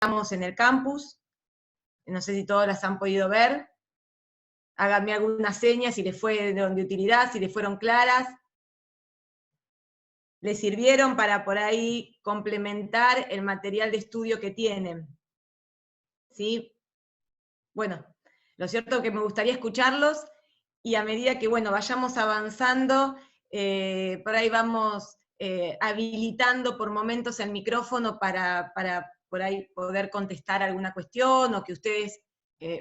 estamos en el campus, no sé si todos las han podido ver, háganme alguna seña si les fue de utilidad, si les fueron claras, les sirvieron para por ahí complementar el material de estudio que tienen. ¿Sí? Bueno, lo cierto es que me gustaría escucharlos, y a medida que, bueno, vayamos avanzando, por ahí vamos habilitando por momentos el micrófono para por ahí poder contestar alguna cuestión, o que ustedes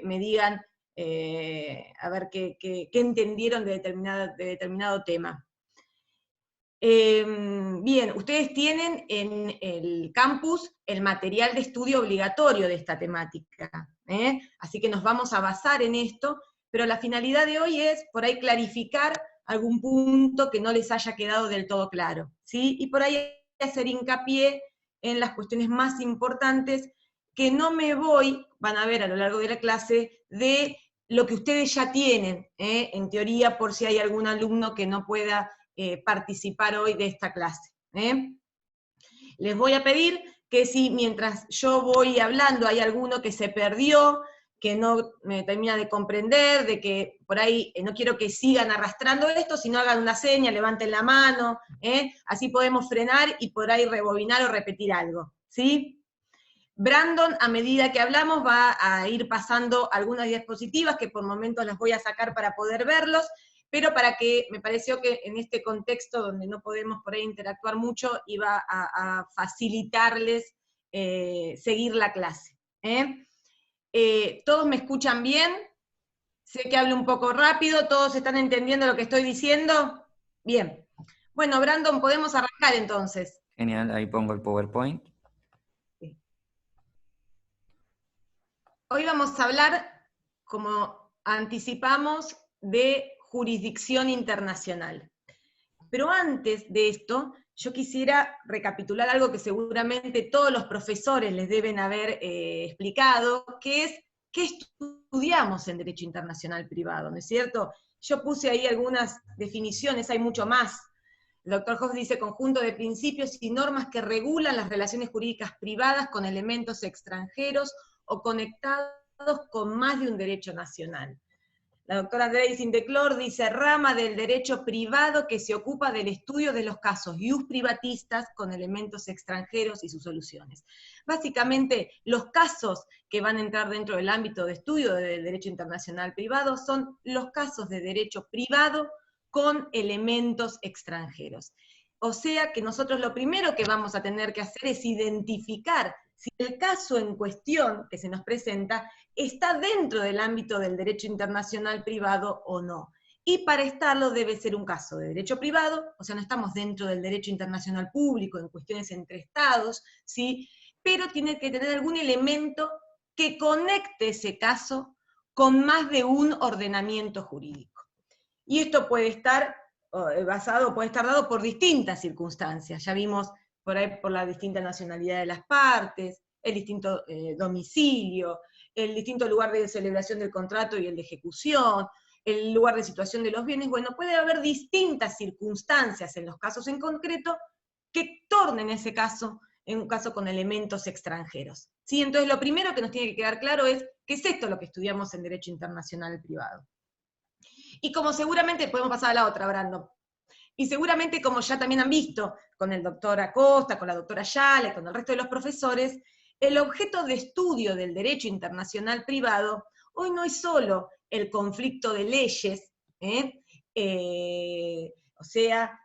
me digan, a ver qué entendieron de determinado tema. Bien, ustedes tienen en el campus el material de estudio obligatorio de esta temática, así que nos vamos a basar en esto, pero la finalidad de hoy es por ahí clarificar algún punto que no les haya quedado del todo claro, ¿sí? Y por ahí hacer hincapié en las cuestiones más importantes, que no me voy, van a ver a lo largo de la clase, de lo que ustedes ya tienen, en teoría, por si hay algún alumno que no pueda participar hoy de esta clase. Les voy a pedir que si mientras yo voy hablando hay alguno que se perdió, que no me termina de comprender, de que por ahí no quiero que sigan arrastrando esto, sino hagan una seña, levanten la mano, así podemos frenar y por ahí rebobinar o repetir algo, ¿sí? Brandon, a medida que hablamos, va a ir pasando algunas diapositivas que por momentos las voy a sacar para poder verlos, pero para que, me pareció que en este contexto donde no podemos por ahí interactuar mucho, iba a facilitarles seguir la clase. ¿Todos me escuchan bien? Sé que hablo un poco rápido, ¿todos están entendiendo lo que estoy diciendo? Bien. Bueno, Brandon, podemos arrancar entonces. Genial, ahí pongo el PowerPoint. Hoy vamos a hablar, como anticipamos, de jurisdicción internacional. Pero antes de esto, yo quisiera recapitular algo que seguramente todos los profesores les deben haber explicado, que es qué estudiamos en Derecho Internacional Privado, ¿no es cierto? Yo puse ahí algunas definiciones, hay mucho más. El doctor Hoff dice conjunto de principios y normas que regulan las relaciones jurídicas privadas con elementos extranjeros o conectados con más de un derecho nacional. La doctora Grace Indeclor dice rama del derecho privado que se ocupa del estudio de los casos ius privatistas con elementos extranjeros y sus soluciones. Básicamente, los casos que van a entrar dentro del ámbito de estudio del derecho internacional privado son los casos de derecho privado con elementos extranjeros. O sea que nosotros lo primero que vamos a tener que hacer es identificar si el caso en cuestión que se nos presenta está dentro del ámbito del derecho internacional privado o no. Y para estarlo debe ser un caso de derecho privado, o sea, no estamos dentro del derecho internacional público en cuestiones entre estados, ¿sí? Pero tiene que tener algún elemento que conecte ese caso con más de un ordenamiento jurídico. Y esto puede estar puede estar dado por distintas circunstancias. Ya vimos por ahí por la distinta nacionalidad de las partes, el distinto domicilio, el distinto lugar de celebración del contrato y el de ejecución, el lugar de situación de los bienes. Bueno, puede haber distintas circunstancias en los casos en concreto que tornen ese caso en un caso con elementos extranjeros. ¿Sí? Entonces lo primero que nos tiene que quedar claro es qué es esto lo que estudiamos en Derecho Internacional Privado. Y como seguramente, podemos pasar a la otra, Brandon, y seguramente como ya también han visto con el doctor Acosta, con la doctora Yale, con el resto de los profesores, el objeto de estudio del derecho internacional privado hoy no es solo el conflicto de leyes, o sea,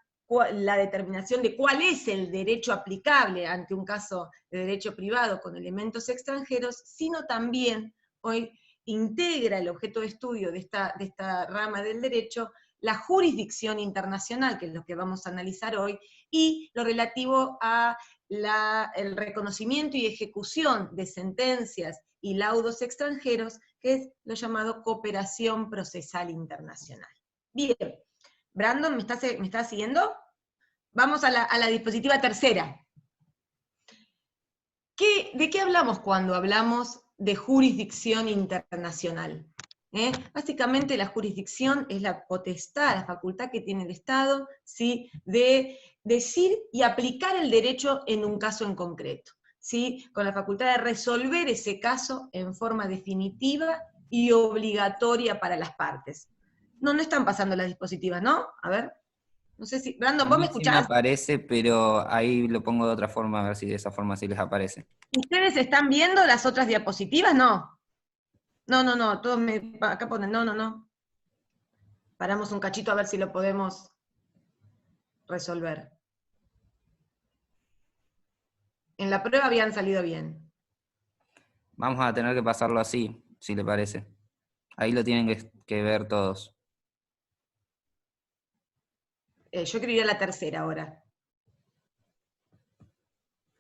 la determinación de cuál es el derecho aplicable ante un caso de derecho privado con elementos extranjeros, sino también hoy integra el objeto de estudio de esta rama del derecho la jurisdicción internacional, que es lo que vamos a analizar hoy, y lo relativo a el reconocimiento y ejecución de sentencias y laudos extranjeros, que es lo llamado cooperación procesal internacional. Bien, Brandon, ¿me estás siguiendo? Vamos a la diapositiva tercera. ¿De qué hablamos cuando hablamos de jurisdicción internacional? Básicamente la jurisdicción es la potestad, la facultad que tiene el Estado, ¿sí?, de decir y aplicar el derecho en un caso en concreto. ¿sí? Con la facultad de resolver ese caso en forma definitiva y obligatoria para las partes. No están pasando las diapositivas, ¿no? A ver. No sé si, Brandon, A ¿vos me mí sí me escuchás? aparece, pero ahí lo pongo de otra forma, a ver si de esa forma sí les aparece. ¿Ustedes están viendo las otras diapositivas? No. No, todos acá ponen, no. Paramos un cachito a ver si lo podemos resolver. En la prueba habían salido bien. Vamos a tener que pasarlo así, si le parece. Ahí lo tienen que ver todos. Yo quiero ir a la tercera ahora.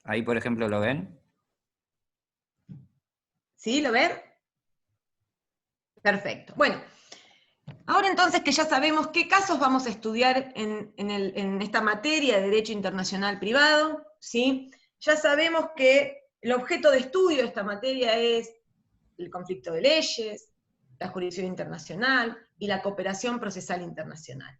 Ahí, por ejemplo, ¿lo ven? ¿Sí? ¿Lo ven? Perfecto. Bueno, ahora entonces que ya sabemos qué casos vamos a estudiar en esta materia de Derecho Internacional Privado, ¿sí? Ya sabemos que el objeto de estudio de esta materia es el conflicto de leyes, la jurisdicción internacional y la cooperación procesal internacional.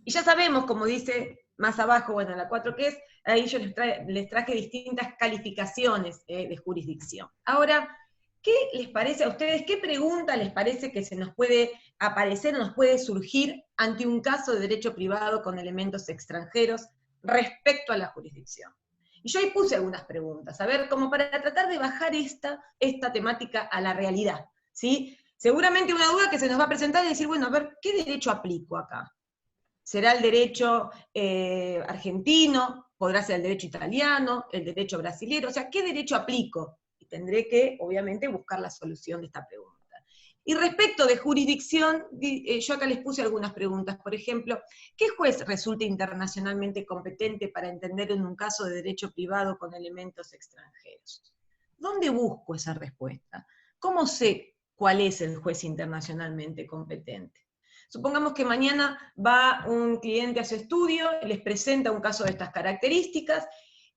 Y ya sabemos, como dice más abajo, bueno, la 4 que es, ahí yo les traje distintas calificaciones de jurisdicción. Ahora, ¿qué les parece a ustedes? ¿Qué pregunta les parece que se nos puede aparecer, nos puede surgir ante un caso de derecho privado con elementos extranjeros respecto a la jurisdicción? Y yo ahí puse algunas preguntas, a ver, como para tratar de bajar esta temática a la realidad, ¿sí? Seguramente una duda que se nos va a presentar es decir, bueno, a ver, ¿qué derecho aplico acá? ¿Será el derecho argentino? ¿Podrá ser el derecho italiano? ¿El derecho brasilero? O sea, ¿qué derecho aplico? Y tendré que, obviamente, buscar la solución de esta pregunta. Y respecto de jurisdicción, yo acá les puse algunas preguntas. Por ejemplo, ¿qué juez resulta internacionalmente competente para entender en un caso de derecho privado con elementos extranjeros? ¿Dónde busco esa respuesta? ¿Cómo sé cuál es el juez internacionalmente competente? Supongamos que mañana va un cliente a su estudio, les presenta un caso de estas características,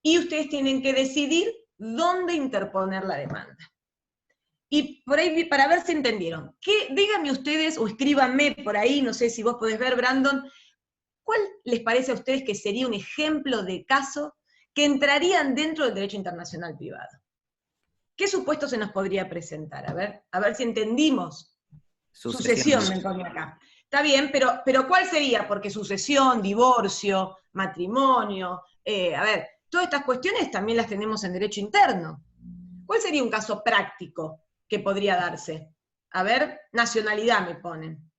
y ustedes tienen que decidir dónde interponer la demanda. Y por ahí, para ver si entendieron, díganme ustedes, o escríbanme por ahí, no sé si vos podés ver, Brandon, ¿cuál les parece a ustedes que sería un ejemplo de caso que entrarían dentro del derecho internacional privado? ¿Qué supuesto se nos podría presentar? A ver si entendimos. Sucesión me pone acá. Está bien, pero ¿cuál sería? Porque sucesión, divorcio, matrimonio, a ver, todas estas cuestiones también las tenemos en derecho interno. ¿Cuál sería un caso práctico que podría darse? A ver, nacionalidad me ponen.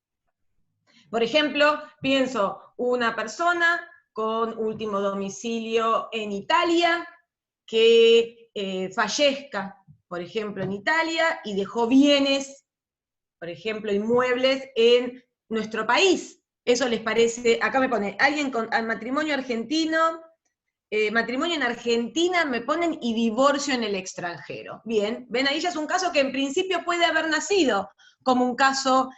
Por ejemplo, pienso una persona con último domicilio en Italia que fallezca, por ejemplo, en Italia y dejó bienes, por ejemplo, inmuebles en nuestro país. Eso les parece, acá me pone, alguien con matrimonio argentino, matrimonio en Argentina, me ponen, y divorcio en el extranjero. Bien, ven, ahí ya es un caso que en principio puede haber nacido como un caso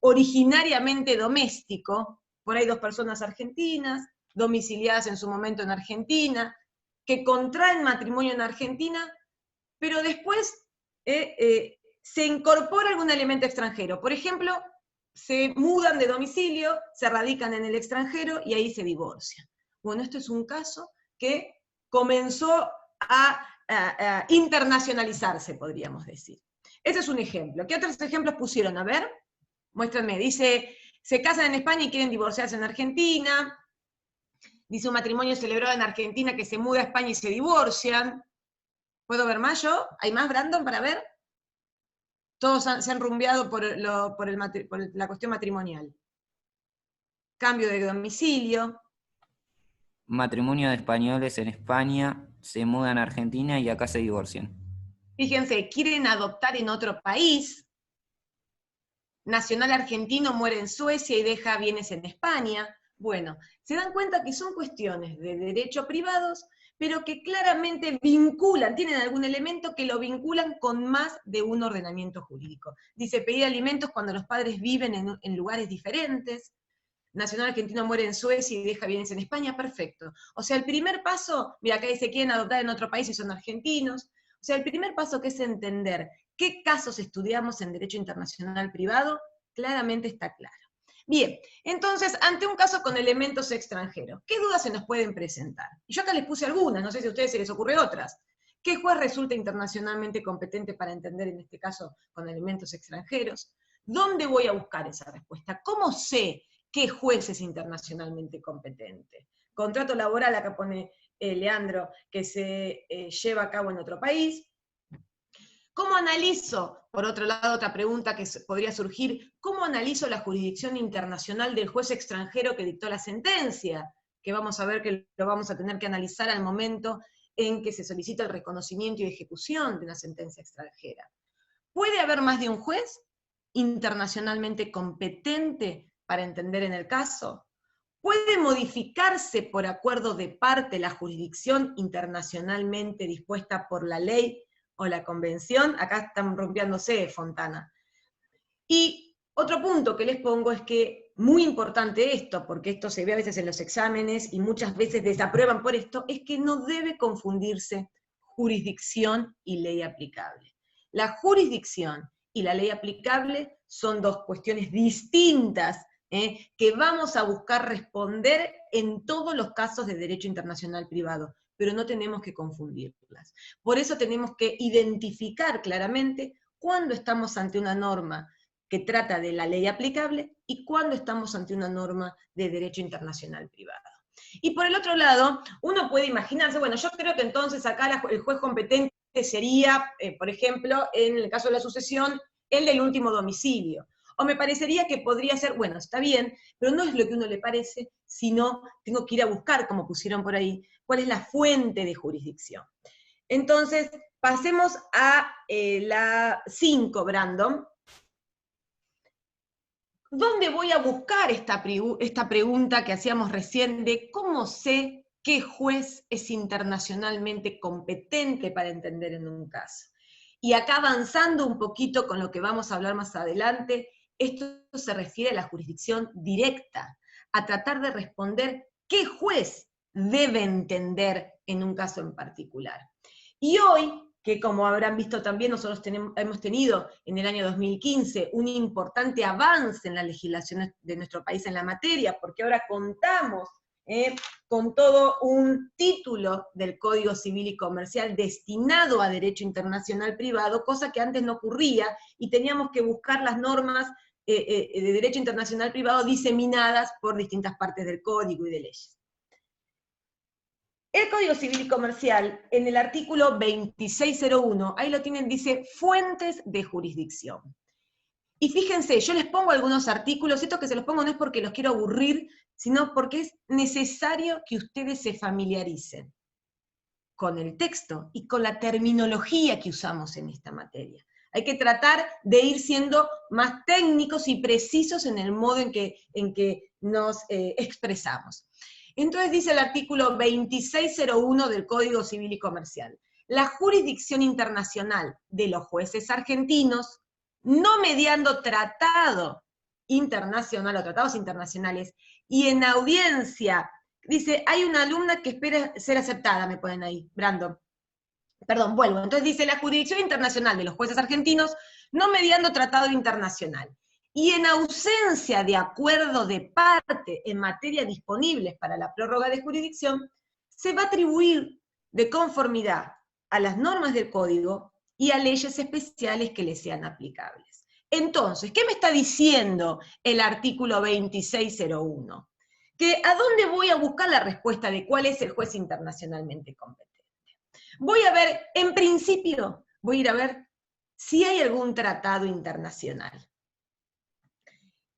originariamente doméstico, por ahí dos personas argentinas, domiciliadas en su momento en Argentina, que contraen matrimonio en Argentina, pero después se incorpora algún elemento extranjero. Por ejemplo, se mudan de domicilio, se radican en el extranjero y ahí se divorcian. Bueno, esto es un caso que comenzó a internacionalizarse, podríamos decir. Ese es un ejemplo. ¿Qué otros ejemplos pusieron? A ver, muéstrenme. Dice, se casan en España y quieren divorciarse en Argentina. Dice un matrimonio celebrado en Argentina que se muda a España y se divorcian. ¿Puedo ver más yo? ¿Hay más, Brandon, para ver? Todos se han rumbeado por la cuestión matrimonial. Cambio de domicilio. Matrimonio de españoles en España, se mudan a Argentina y acá se divorcian. Fíjense, quieren adoptar en otro país. Nacional argentino muere en Suecia y deja bienes en España. Bueno, se dan cuenta que son cuestiones de derecho privados, pero que claramente vinculan, tienen algún elemento que lo vinculan con más de un ordenamiento jurídico. Dice, pedir alimentos cuando los padres viven en lugares diferentes. Nacional argentino muere en Suecia y deja bienes en España, perfecto. O sea, el primer paso, mira, acá dice, quieren adoptar en otro país y son argentinos. O sea, el primer paso, que es entender qué casos estudiamos en derecho internacional privado, claramente está claro. Bien, entonces, ante un caso con elementos extranjeros, ¿qué dudas se nos pueden presentar? Y yo acá les puse algunas, no sé si a ustedes se les ocurre otras. ¿Qué juez resulta internacionalmente competente para entender en este caso con elementos extranjeros? ¿Dónde voy a buscar esa respuesta? ¿Cómo sé qué juez es internacionalmente competente? Contrato laboral, acá pone Leandro, que se lleva a cabo en otro país. ¿Cómo analizo, por otro lado, otra pregunta que podría surgir, cómo analizo la jurisdicción internacional del juez extranjero que dictó la sentencia? Que vamos a ver que lo vamos a tener que analizar al momento en que se solicita el reconocimiento y ejecución de una sentencia extranjera. ¿Puede haber más de un juez internacionalmente competente para entender en el caso? ¿Puede modificarse por acuerdo de parte la jurisdicción internacionalmente dispuesta por la ley o la convención? Acá están rompiéndose, Fontana. Y otro punto que les pongo es que, muy importante esto, porque esto se ve a veces en los exámenes y muchas veces desaprueban por esto, es que no debe confundirse jurisdicción y ley aplicable. La jurisdicción y la ley aplicable son dos cuestiones distintas, que vamos a buscar responder en todos los casos de derecho internacional privado, pero no tenemos que confundirlas. Por eso tenemos que identificar claramente cuándo estamos ante una norma que trata de la ley aplicable y cuándo estamos ante una norma de derecho internacional privado. Y por el otro lado, uno puede imaginarse, bueno, yo creo que entonces acá el juez competente sería, por ejemplo, en el caso de la sucesión, el del último domicilio. O me parecería que podría ser, bueno, está bien, pero no es lo que uno le parece, sino tengo que ir a buscar, como pusieron por ahí, cuál es la fuente de jurisdicción. Entonces, pasemos a la 5, Brandon. ¿Dónde voy a buscar esta pregunta que hacíamos recién de cómo sé qué juez es internacionalmente competente para entender en un caso? Y acá avanzando un poquito con lo que vamos a hablar más adelante, esto se refiere a la jurisdicción directa, a tratar de responder qué juez debe entender en un caso en particular. Y hoy, que como habrán visto también, nosotros hemos tenido en el año 2015 un importante avance en la legislación de nuestro país en la materia, porque ahora contamos con todo un título del Código Civil y Comercial destinado a derecho internacional privado, cosa que antes no ocurría, y teníamos que buscar las normas de derecho internacional privado diseminadas por distintas partes del código y de leyes. El Código Civil y Comercial, en el artículo 2601, ahí lo tienen, dice fuentes de jurisdicción. Y fíjense, yo les pongo algunos artículos, esto que se los pongo no es porque los quiero aburrir, sino porque es necesario que ustedes se familiaricen con el texto y con la terminología que usamos en esta materia. Hay que tratar de ir siendo más técnicos y precisos en el modo en que nos expresamos. Entonces dice el artículo 2601 del Código Civil y Comercial: la jurisdicción internacional de los jueces argentinos, no mediando tratado internacional o tratados internacionales, y en audiencia, dice, hay una alumna que espera ser aceptada, me ponen ahí, Brandon. Perdón, vuelvo. Entonces dice, la jurisdicción internacional de los jueces argentinos, no mediando tratado internacional, y en ausencia de acuerdo de parte en materia disponibles para la prórroga de jurisdicción, se va a atribuir de conformidad a las normas del Código y a leyes especiales que le sean aplicables. Entonces, ¿qué me está diciendo el artículo 2601? Que ¿a dónde voy a buscar la respuesta de cuál es el juez internacionalmente competente? Voy a ver, en principio, voy a ir a ver si hay algún tratado internacional.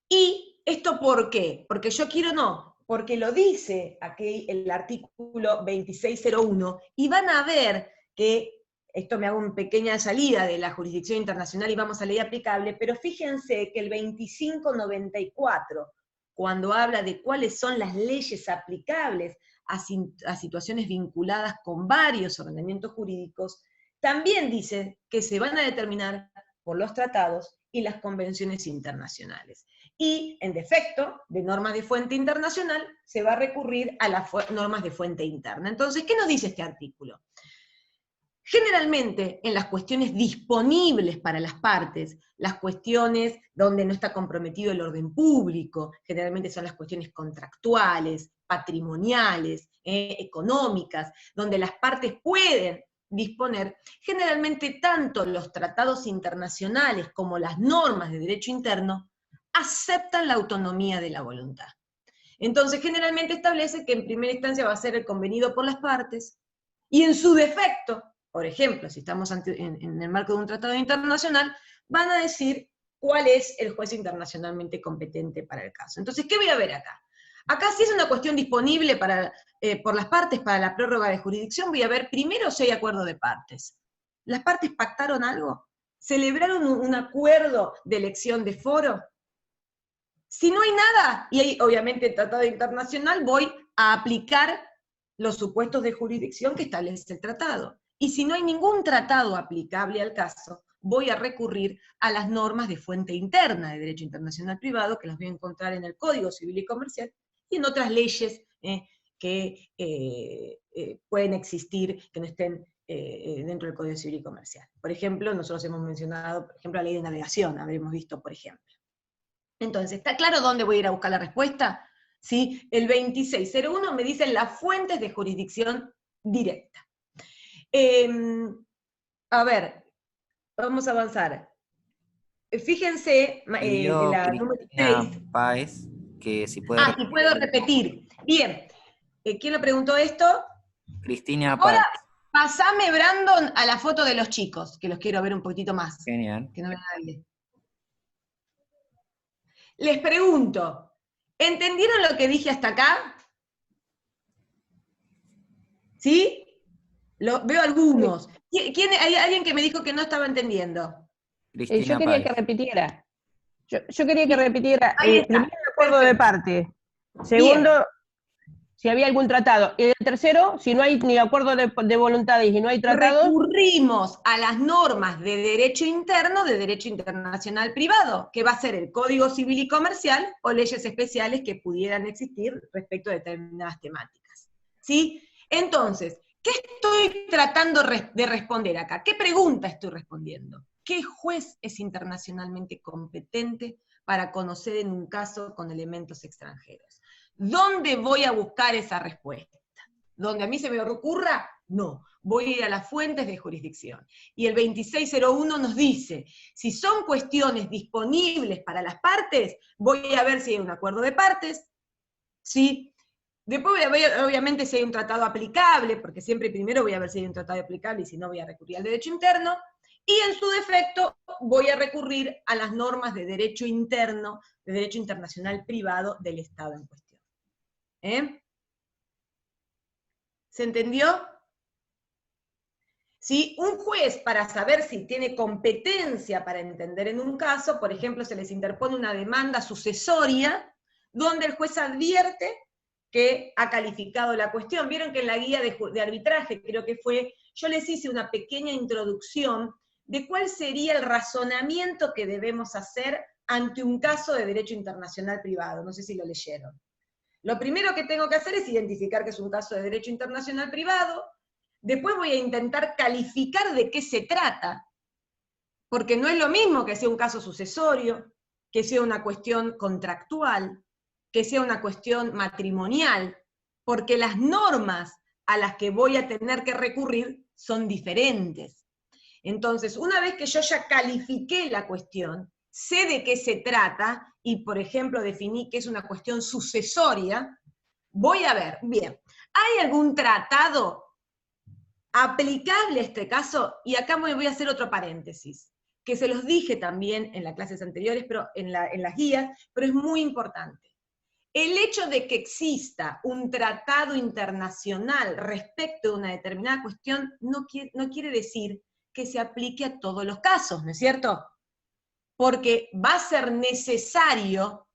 ¿Y esto por qué? Porque yo quiero no, porque lo dice aquí el artículo 2601, y van a ver que, esto me hago una pequeña salida de la jurisdicción internacional y vamos a ley aplicable, pero fíjense que el 2594, cuando habla de cuáles son las leyes aplicables a situaciones vinculadas con varios ordenamientos jurídicos, también dice que se van a determinar por los tratados y las convenciones internacionales. Y, en defecto de normas de fuente internacional, se va a recurrir a las normas de fuente interna. Entonces, ¿qué nos dice este artículo? Generalmente, en las cuestiones disponibles para las partes, las cuestiones donde no está comprometido el orden público, generalmente son las cuestiones contractuales, patrimoniales, económicas, donde las partes pueden disponer, generalmente tanto los tratados internacionales como las normas de derecho interno aceptan la autonomía de la voluntad. Entonces, generalmente establece que en primera instancia va a ser el convenido por las partes, y en su defecto, por ejemplo, si estamos en el marco de un tratado internacional, van a decir cuál es el juez internacionalmente competente para el caso. Entonces, ¿qué voy a ver acá? Acá si es una cuestión disponible por las partes para la prórroga de jurisdicción, voy a ver primero si hay acuerdo de partes. ¿Las partes pactaron algo? ¿Celebraron un acuerdo de elección de foro? Si no hay nada, y hay obviamente tratado internacional, voy a aplicar los supuestos de jurisdicción que establece el tratado. Y si no hay ningún tratado aplicable al caso, voy a recurrir a las normas de fuente interna de derecho internacional privado, que las voy a encontrar en el Código Civil y Comercial, y en otras leyes que pueden existir, que no estén dentro del Código Civil y Comercial. Por ejemplo, nosotros hemos mencionado, por ejemplo, la ley de navegación, habremos visto, por ejemplo. Entonces, ¿está claro dónde voy a ir a buscar la respuesta? ¿Sí? El 2601 me dicen las fuentes de jurisdicción directa. A ver, vamos a avanzar. Fíjense, la número 6. Páez, que si puede si puedo repetir. Bien, ¿quién lo preguntó esto? Cristina Ahora, Páez. pasame, Brandon, a la foto de los chicos, que los quiero ver un poquitito más. Genial. Que no vean a nadie. Les pregunto, ¿entendieron lo que dije hasta acá? ¿Sí? Veo algunos. ¿Hay alguien que me dijo que no estaba entendiendo? Cristina Yo quería Páez. que repitiera. Yo quería que repitiera. Ahí está. Primero, el acuerdo de parte. Segundo, Bien. si había algún tratado. Y el tercero, si no hay ni acuerdo de voluntades y no hay tratados. Recurrimos a las normas de derecho interno, de derecho internacional privado, que va a ser el Código Civil y Comercial o leyes especiales que pudieran existir respecto a determinadas temáticas. ¿Sí? Entonces, ¿qué estoy tratando de responder acá? ¿Qué pregunta estoy respondiendo? ¿Qué juez es internacionalmente competente para conocer en un caso con elementos extranjeros? ¿Dónde voy a buscar esa respuesta? ¿Donde a mí se me ocurra? No, voy a ir a las fuentes de jurisdicción. Y el 2601 nos dice, si son cuestiones disponibles para las partes, voy a ver si hay un acuerdo de partes, ¿sí? Después voy a ver, obviamente, si hay un tratado aplicable, porque siempre primero voy a ver si hay un tratado aplicable y si no voy a recurrir al derecho interno, y en su defecto voy a recurrir a las normas de derecho interno, de derecho internacional privado del Estado en cuestión. ¿Se entendió? ¿Sí? Un juez, para saber si tiene competencia para entender en un caso, por ejemplo, se les interpone una demanda sucesoria, donde el juez advierte que ha calificado la cuestión. Vieron que en la guía de arbitraje, creo que fue, yo les hice una pequeña introducción de cuál sería el razonamiento que debemos hacer ante un caso de derecho internacional privado. No sé si lo leyeron. Lo primero que tengo que hacer es identificar que es un caso de derecho internacional privado. Después voy a intentar calificar de qué se trata, porque no es lo mismo que sea un caso sucesorio, que sea una cuestión contractual, que sea una cuestión matrimonial, porque las normas a las que voy a tener que recurrir son diferentes. Entonces, una vez que yo ya califiqué la cuestión, sé de qué se trata, y por ejemplo definí que es una cuestión sucesoria, voy a ver, bien, ¿hay algún tratado aplicable a este caso? Y acá voy a hacer otro paréntesis, que se los dije también en las clases anteriores, pero en las guías, pero es muy importante. El hecho de que exista un tratado internacional respecto de una determinada cuestión no quiere decir que se aplique a todos los casos, ¿no es cierto? Porque va a ser necesario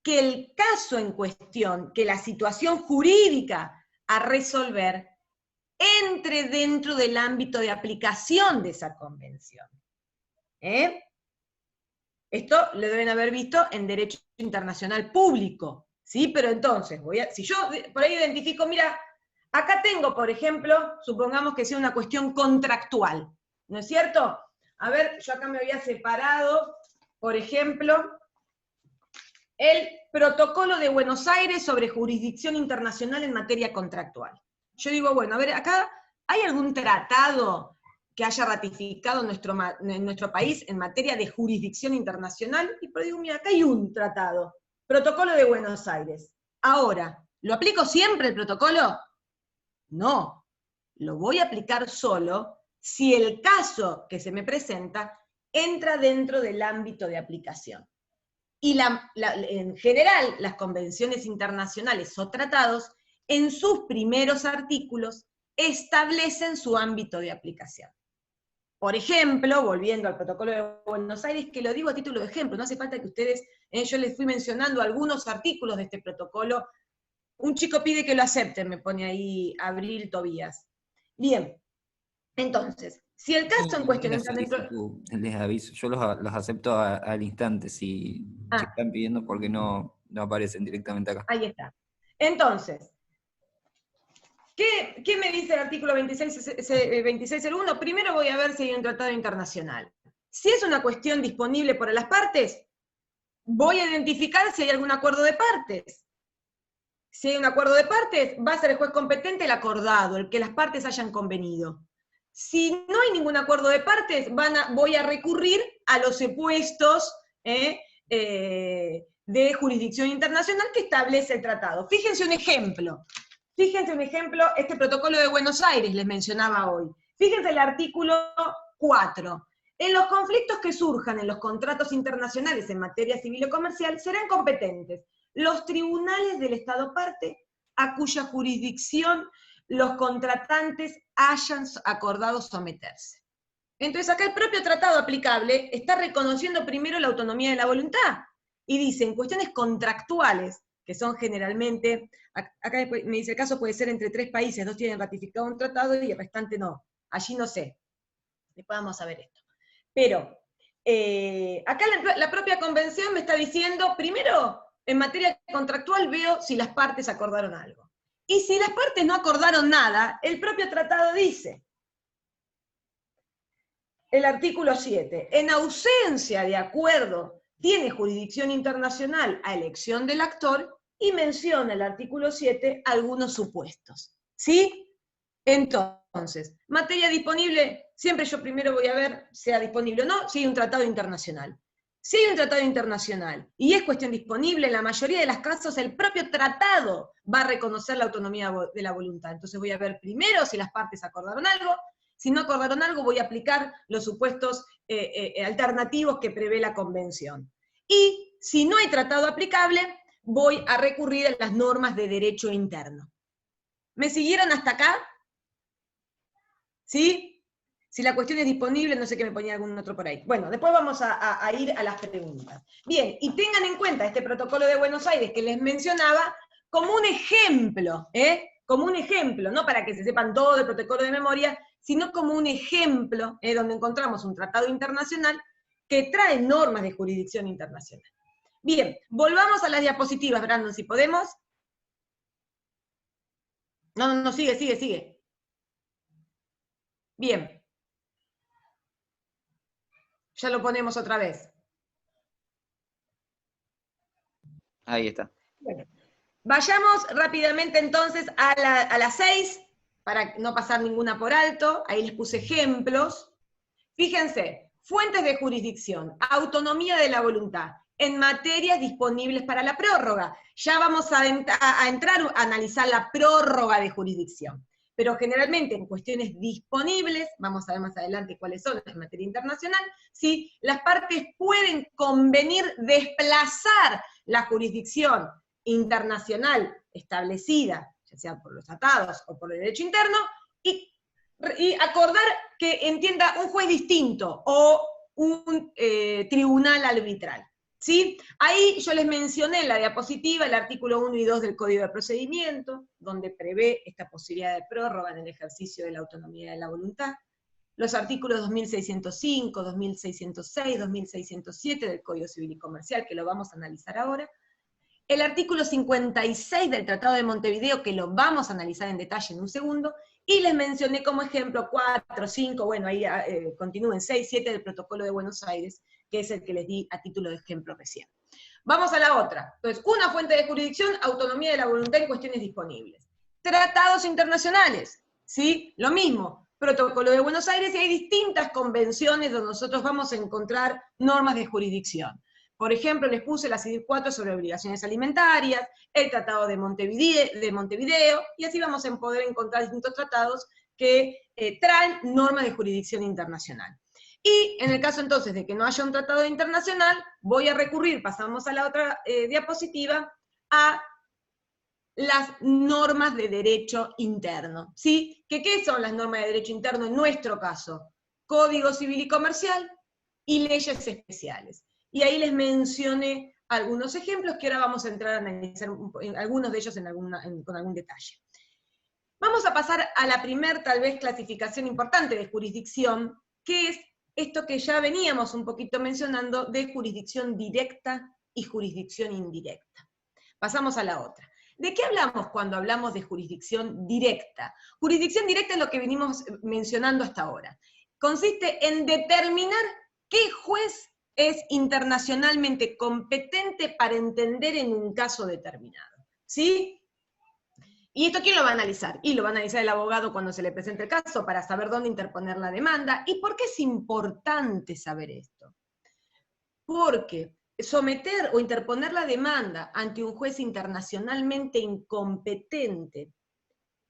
que el caso en cuestión, que la situación jurídica a resolver, entre dentro del ámbito de aplicación de esa convención. Esto lo deben haber visto en derecho internacional público, ¿sí? Pero entonces, si yo por ahí identifico, mira, Acá tengo, por ejemplo, supongamos que sea una cuestión contractual, ¿no es cierto? A ver, yo acá me había separado, por ejemplo, el Protocolo de Buenos Aires sobre jurisdicción internacional en materia contractual. Yo digo, bueno, a ver, acá, ¿hay algún tratado que haya ratificado nuestro país en materia de jurisdicción internacional? Y pero digo, mira, acá hay un tratado, Protocolo de Buenos Aires. Ahora, ¿lo aplico siempre el protocolo? No, lo voy a aplicar solo si el caso que se me presenta entra dentro del ámbito de aplicación. Y en general, las convenciones internacionales o tratados, en sus primeros artículos, establecen su ámbito de aplicación. Por ejemplo, volviendo al Protocolo de Buenos Aires, que lo digo a título de ejemplo, no hace falta que ustedes, yo les fui mencionando algunos artículos de este protocolo. Un chico pide que lo acepten, me pone ahí Abril Tobías. Bien, entonces, si el caso en cuestión entra dentro... Les aviso, yo los acepto al instante, si están pidiendo porque no aparecen directamente acá. Ahí está. Entonces, ¿qué me dice el artículo 2601? Primero voy a ver si hay un tratado internacional. Si es una cuestión disponible por las partes, voy a identificar si hay algún acuerdo de partes. Si hay un acuerdo de partes, va a ser el juez competente el acordado, el que las partes hayan convenido. Si no hay ningún acuerdo de partes, voy a recurrir a los supuestos de jurisdicción internacional que establece el tratado. Fíjense un ejemplo, este protocolo de Buenos Aires les mencionaba hoy. Fíjense el artículo 4. En los conflictos que surjan en los contratos internacionales en materia civil o comercial, serán competentes los tribunales del Estado parte a cuya jurisdicción los contratantes hayan acordado someterse. Entonces acá el propio tratado aplicable está reconociendo primero la autonomía de la voluntad, y dice, en cuestiones contractuales, que son generalmente, acá me dice el caso puede ser entre 3 países, 2 tienen ratificado un tratado y el restante no, allí no sé, después vamos a ver esto. Pero acá la propia convención me está diciendo, primero, en materia contractual veo si las partes acordaron algo. Y si las partes no acordaron nada, el propio tratado dice, el artículo 7, en ausencia de acuerdo, tiene jurisdicción internacional a elección del actor, y menciona el artículo 7 algunos supuestos. ¿Sí? Entonces, materia disponible, siempre yo primero voy a ver sea disponible o no, si hay un tratado internacional. Si hay un tratado internacional y es cuestión disponible, en la mayoría de los casos el propio tratado va a reconocer la autonomía de la voluntad. Entonces voy a ver primero si las partes acordaron algo. Si no acordaron algo, voy a aplicar los supuestos alternativos que prevé la convención. Y si no hay tratado aplicable, voy a recurrir a las normas de derecho interno. ¿Me siguieron hasta acá? ¿Sí? Si la cuestión es disponible, no sé qué me ponía algún otro por ahí. Bueno, después vamos a ir a las preguntas. Bien, y tengan en cuenta este protocolo de Buenos Aires que les mencionaba como un ejemplo, como un ejemplo, no para que se sepan todo el protocolo de memoria, sino como un ejemplo donde encontramos un tratado internacional que trae normas de jurisdicción internacional. Bien, volvamos a las diapositivas, Brandon, si podemos. No, sigue. Bien. Ya lo ponemos otra vez. Ahí está. Bueno, vayamos rápidamente entonces a las 6, para no pasar ninguna por alto. Ahí les puse ejemplos. Fíjense, fuentes de jurisdicción, autonomía de la voluntad, en materias disponibles para la prórroga. Ya vamos a entrar a analizar la prórroga de jurisdicción. Pero generalmente en cuestiones disponibles, vamos a ver más adelante cuáles son en materia internacional, ¿sí? Las partes pueden convenir desplazar la jurisdicción internacional establecida, ya sea por los tratados o por el derecho interno, y acordar que entienda un juez distinto o un tribunal arbitral. ¿Sí? Ahí yo les mencioné en la diapositiva el artículo 1 y 2 del Código de Procedimiento, donde prevé esta posibilidad de prórroga en el ejercicio de la autonomía de la voluntad. Los artículos 2605, 2606, 2607 del Código Civil y Comercial, que lo vamos a analizar ahora. el artículo 56 del Tratado de Montevideo, que lo vamos a analizar en detalle en un segundo, y les mencioné como ejemplo 4, 5, bueno, ahí continúen, 6, 7 del Protocolo de Buenos Aires, que es el que les di a título de ejemplo recién. Vamos a la otra. Entonces, una fuente de jurisdicción, autonomía de la voluntad en cuestiones disponibles. Tratados internacionales, ¿sí? Lo mismo, Protocolo de Buenos Aires, y hay distintas convenciones donde nosotros vamos a encontrar normas de jurisdicción. Por ejemplo, les puse la CIDIR 4 sobre obligaciones alimentarias, el Tratado de Montevideo, y así vamos a poder encontrar distintos tratados que traen normas de jurisdicción internacional. Y en el caso entonces de que no haya un tratado internacional, voy a recurrir, pasamos a la otra diapositiva, a las normas de derecho interno, ¿sí? ¿Qué son las normas de derecho interno en nuestro caso? Código Civil y Comercial y leyes especiales. Y ahí les mencioné algunos ejemplos que ahora vamos a entrar a analizar algunos de ellos con algún detalle. Vamos a pasar a la primer, tal vez, clasificación importante de jurisdicción, que es esto que ya veníamos un poquito mencionando de jurisdicción directa y jurisdicción indirecta. Pasamos a la otra. ¿De qué hablamos cuando hablamos de jurisdicción directa? Jurisdicción directa es lo que venimos mencionando hasta ahora. Consiste en determinar qué juez es internacionalmente competente para entender en un caso determinado. ¿Sí? ¿Y esto quién lo va a analizar? Y lo va a analizar el abogado cuando se le presente el caso para saber dónde interponer la demanda. ¿Y por qué es importante saber esto? Porque someter o interponer la demanda ante un juez internacionalmente incompetente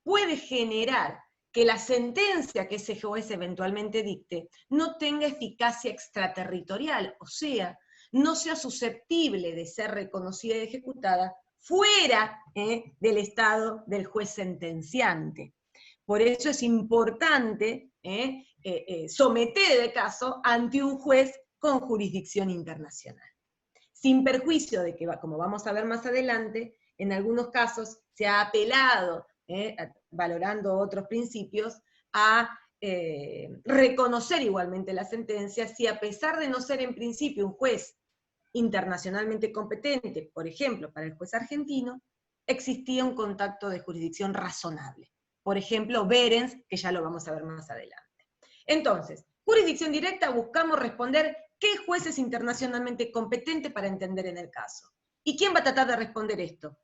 puede generar que la sentencia que ese juez eventualmente dicte no tenga eficacia extraterritorial, o sea, no sea susceptible de ser reconocida y ejecutada fuera del estado del juez sentenciante. Por eso es importante someter el caso ante un juez con jurisdicción internacional. Sin perjuicio de que, como vamos a ver más adelante, en algunos casos se ha apelado, valorando otros principios, a reconocer igualmente la sentencia si a pesar de no ser en principio un juez internacionalmente competente, por ejemplo, para el juez argentino, existía un contacto de jurisdicción razonable. Por ejemplo, Berens, que ya lo vamos a ver más adelante. Entonces, jurisdicción directa, buscamos responder qué juez es internacionalmente competente para entender en el caso. ¿Y quién va a tratar de responder esto?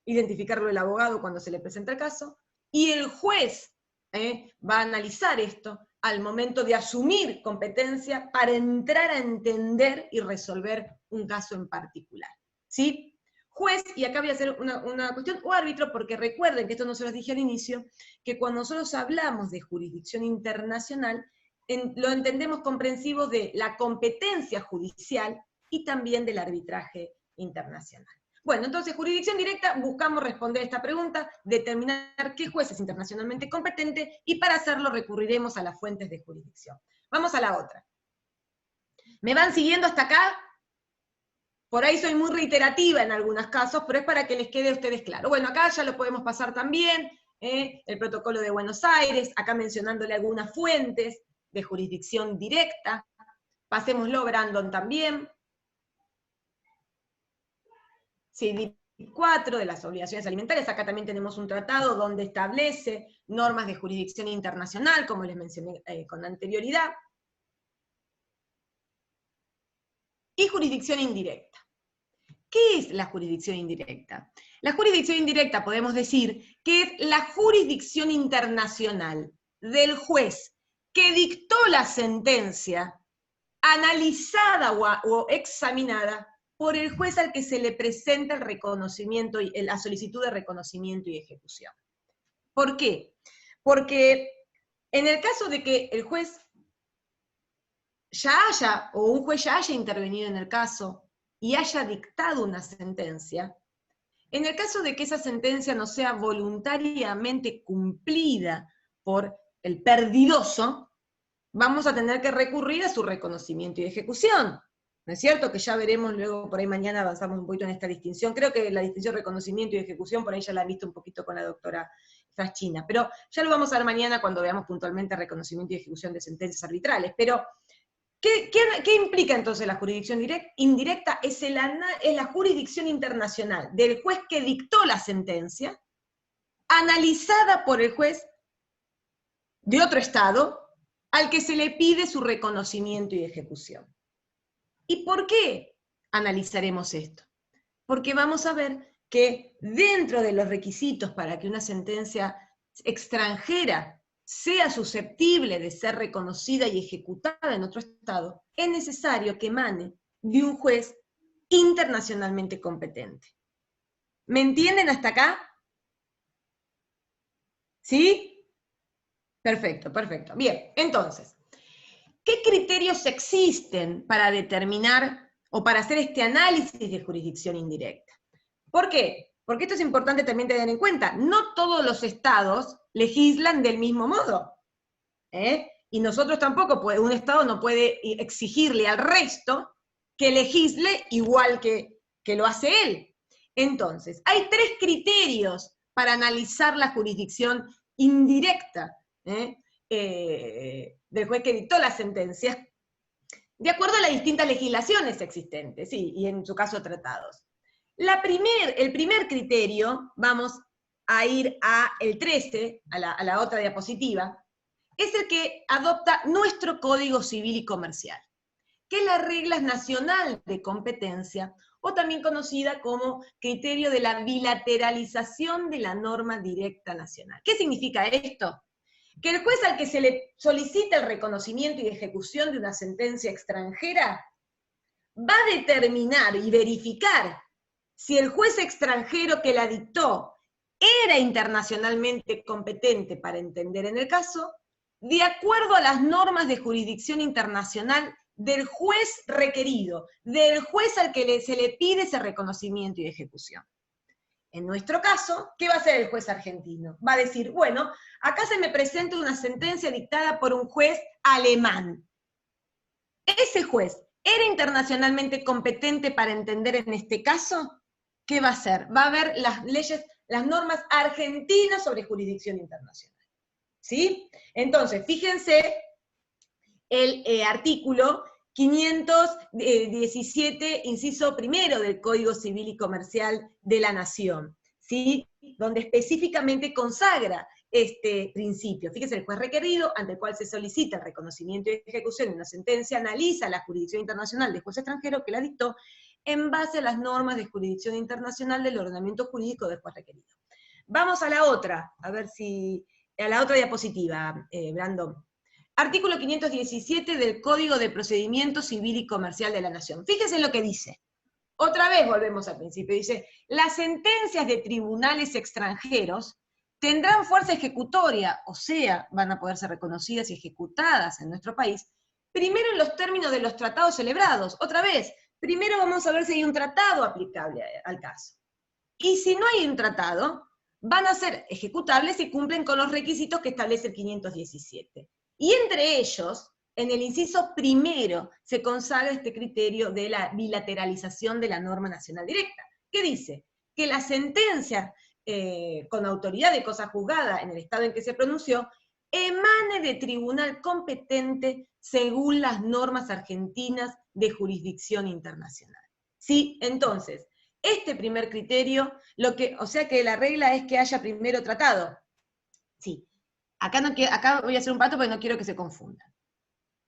Identificarlo el abogado cuando se le presenta el caso, y el juez va a analizar esto al momento de asumir competencia para entrar a entender y resolver un caso en particular. ¿Sí? Juez, y acá voy a hacer una cuestión, o árbitro, porque recuerden que esto no se los dije al inicio, que cuando nosotros hablamos de jurisdicción internacional, lo entendemos comprensivo de la competencia judicial y también del arbitraje internacional. Bueno, entonces, jurisdicción directa, buscamos responder esta pregunta, determinar qué juez es internacionalmente competente, y para hacerlo recurriremos a las fuentes de jurisdicción. Vamos a la otra. ¿Me van siguiendo hasta acá? Por ahí soy muy reiterativa en algunos casos, pero es para que les quede a ustedes claro. Bueno, acá ya lo podemos pasar también, el Protocolo de Buenos Aires, acá mencionándole algunas fuentes de jurisdicción directa. Pasémoslo, Brandon, también. CIDIR 4 de las obligaciones alimentarias, acá también tenemos un tratado donde establece normas de jurisdicción internacional, como les mencioné con anterioridad. Y jurisdicción indirecta. ¿Qué es la jurisdicción indirecta? La jurisdicción indirecta podemos decir que es la jurisdicción internacional del juez que dictó la sentencia, analizada o examinada por el juez al que se le presenta el reconocimiento, la solicitud de reconocimiento y ejecución. ¿Por qué? Porque en el caso de que el juez o un juez ya haya intervenido en el caso y haya dictado una sentencia, en el caso de que esa sentencia no sea voluntariamente cumplida por el perdidoso, vamos a tener que recurrir a su reconocimiento y ejecución. ¿No es cierto? Que ya veremos luego, por ahí mañana avanzamos un poquito en esta distinción. Creo que la distinción reconocimiento y ejecución, por ahí ya la han visto un poquito con la doctora Fraschina, pero ya lo vamos a ver mañana cuando veamos puntualmente reconocimiento y ejecución de sentencias arbitrales. Pero ¿Qué implica entonces la jurisdicción indirecta? Es la jurisdicción internacional del juez que dictó la sentencia, analizada por el juez de otro Estado, al que se le pide su reconocimiento y ejecución. ¿Y por qué analizaremos esto? Porque vamos a ver que dentro de los requisitos para que una sentencia extranjera sea susceptible de ser reconocida y ejecutada en otro Estado, es necesario que emane de un juez internacionalmente competente. ¿Me entienden hasta acá? ¿Sí? Perfecto, perfecto. Bien, entonces, ¿qué criterios existen para determinar o para hacer este análisis de jurisdicción indirecta? ¿Por qué? Porque esto es importante también tener en cuenta. No todos los estados legislan del mismo modo. Y nosotros tampoco, un estado no puede exigirle al resto que legisle igual que lo hace él. Entonces, hay 3 criterios para analizar la jurisdicción indirecta del juez que dictó la sentencia, de acuerdo a las distintas legislaciones existentes, sí, y en su caso tratados. El primer criterio, vamos a ir al 13, a la otra diapositiva, es el que adopta nuestro Código Civil y Comercial, que es la regla nacional de competencia, o también conocida como criterio de la bilateralización de la norma directa nacional. ¿Qué significa esto? Que el juez al que se le solicita el reconocimiento y ejecución de una sentencia extranjera va a determinar y verificar si el juez extranjero que la dictó era internacionalmente competente para entender en el caso, de acuerdo a las normas de jurisdicción internacional del juez requerido, del juez al que se le pide ese reconocimiento y ejecución. En nuestro caso, ¿qué va a hacer el juez argentino? Va a decir, bueno, acá se me presenta una sentencia dictada por un juez alemán. Ese juez era internacionalmente competente para entender en este caso. ¿Qué va a hacer? Va a ver las leyes, las normas argentinas sobre jurisdicción internacional. ¿Sí? Entonces, fíjense el artículo 517, inciso primero del Código Civil y Comercial de la Nación, ¿sí? Donde específicamente consagra este principio. Fíjense, el juez requerido, ante el cual se solicita el reconocimiento y ejecución de una sentencia, analiza la jurisdicción internacional del juez extranjero que la dictó en base a las normas de jurisdicción internacional del ordenamiento jurídico del juez requerido. Vamos a la otra, a ver si... a la otra diapositiva, Brandon. Artículo 517 del Código de Procedimiento Civil y Comercial de la Nación. Fíjense lo que dice. Otra vez volvemos al principio. Dice, las sentencias de tribunales extranjeros tendrán fuerza ejecutoria, o sea, van a poder ser reconocidas y ejecutadas en nuestro país, primero en los términos de los tratados celebrados. Otra vez, primero vamos a ver si hay un tratado aplicable al caso. Y si no hay un tratado, van a ser ejecutables si cumplen con los requisitos que establece el 517. Y entre ellos, en el inciso primero, se consagra este criterio de la bilateralización de la norma nacional directa. ¿Qué dice? Que la sentencia con autoridad de cosa juzgada en el estado en que se pronunció, emane de tribunal competente según las normas argentinas de jurisdicción internacional. ¿Sí? Entonces, este primer criterio, o sea que la regla es que haya primero tratado. Sí. Acá voy a hacer un pato porque no quiero que se confundan.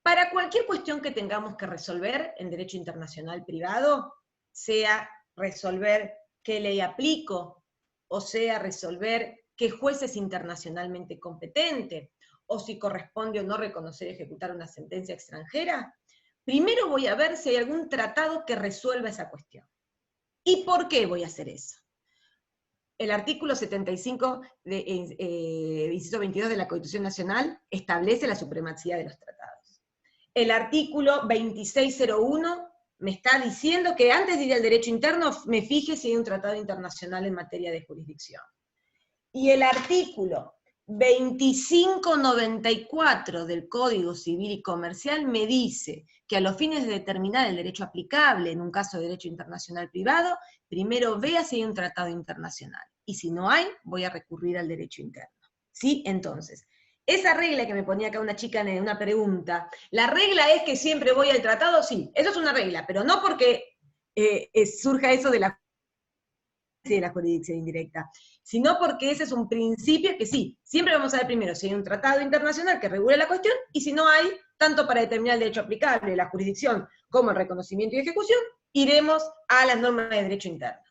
Para cualquier cuestión que tengamos que resolver en derecho internacional privado, sea resolver qué ley aplico, o sea resolver qué juez es internacionalmente competente, o si corresponde o no reconocer y ejecutar una sentencia extranjera, primero voy a ver si hay algún tratado que resuelva esa cuestión. ¿Y por qué voy a hacer eso? El artículo 75, inciso 22 de la Constitución Nacional, establece la supremacía de los tratados. El artículo 2601 me está diciendo que antes de ir al derecho interno, me fije si hay un tratado internacional en materia de jurisdicción. Y el artículo 2594 del Código Civil y Comercial me dice que a los fines de determinar el derecho aplicable en un caso de derecho internacional privado, primero vea si hay un tratado internacional. Y si no hay, voy a recurrir al derecho interno. ¿Sí? Entonces, esa regla que me ponía acá una chica en una pregunta, ¿la regla es que siempre voy al tratado? Sí, eso es una regla, pero no porque surja eso de la jurisdicción indirecta, sino porque ese es un principio que sí, siempre vamos a ver primero si hay un tratado internacional que regule la cuestión, y si no hay, tanto para determinar el derecho aplicable, la jurisdicción, como el reconocimiento y ejecución, iremos a las normas de derecho interno.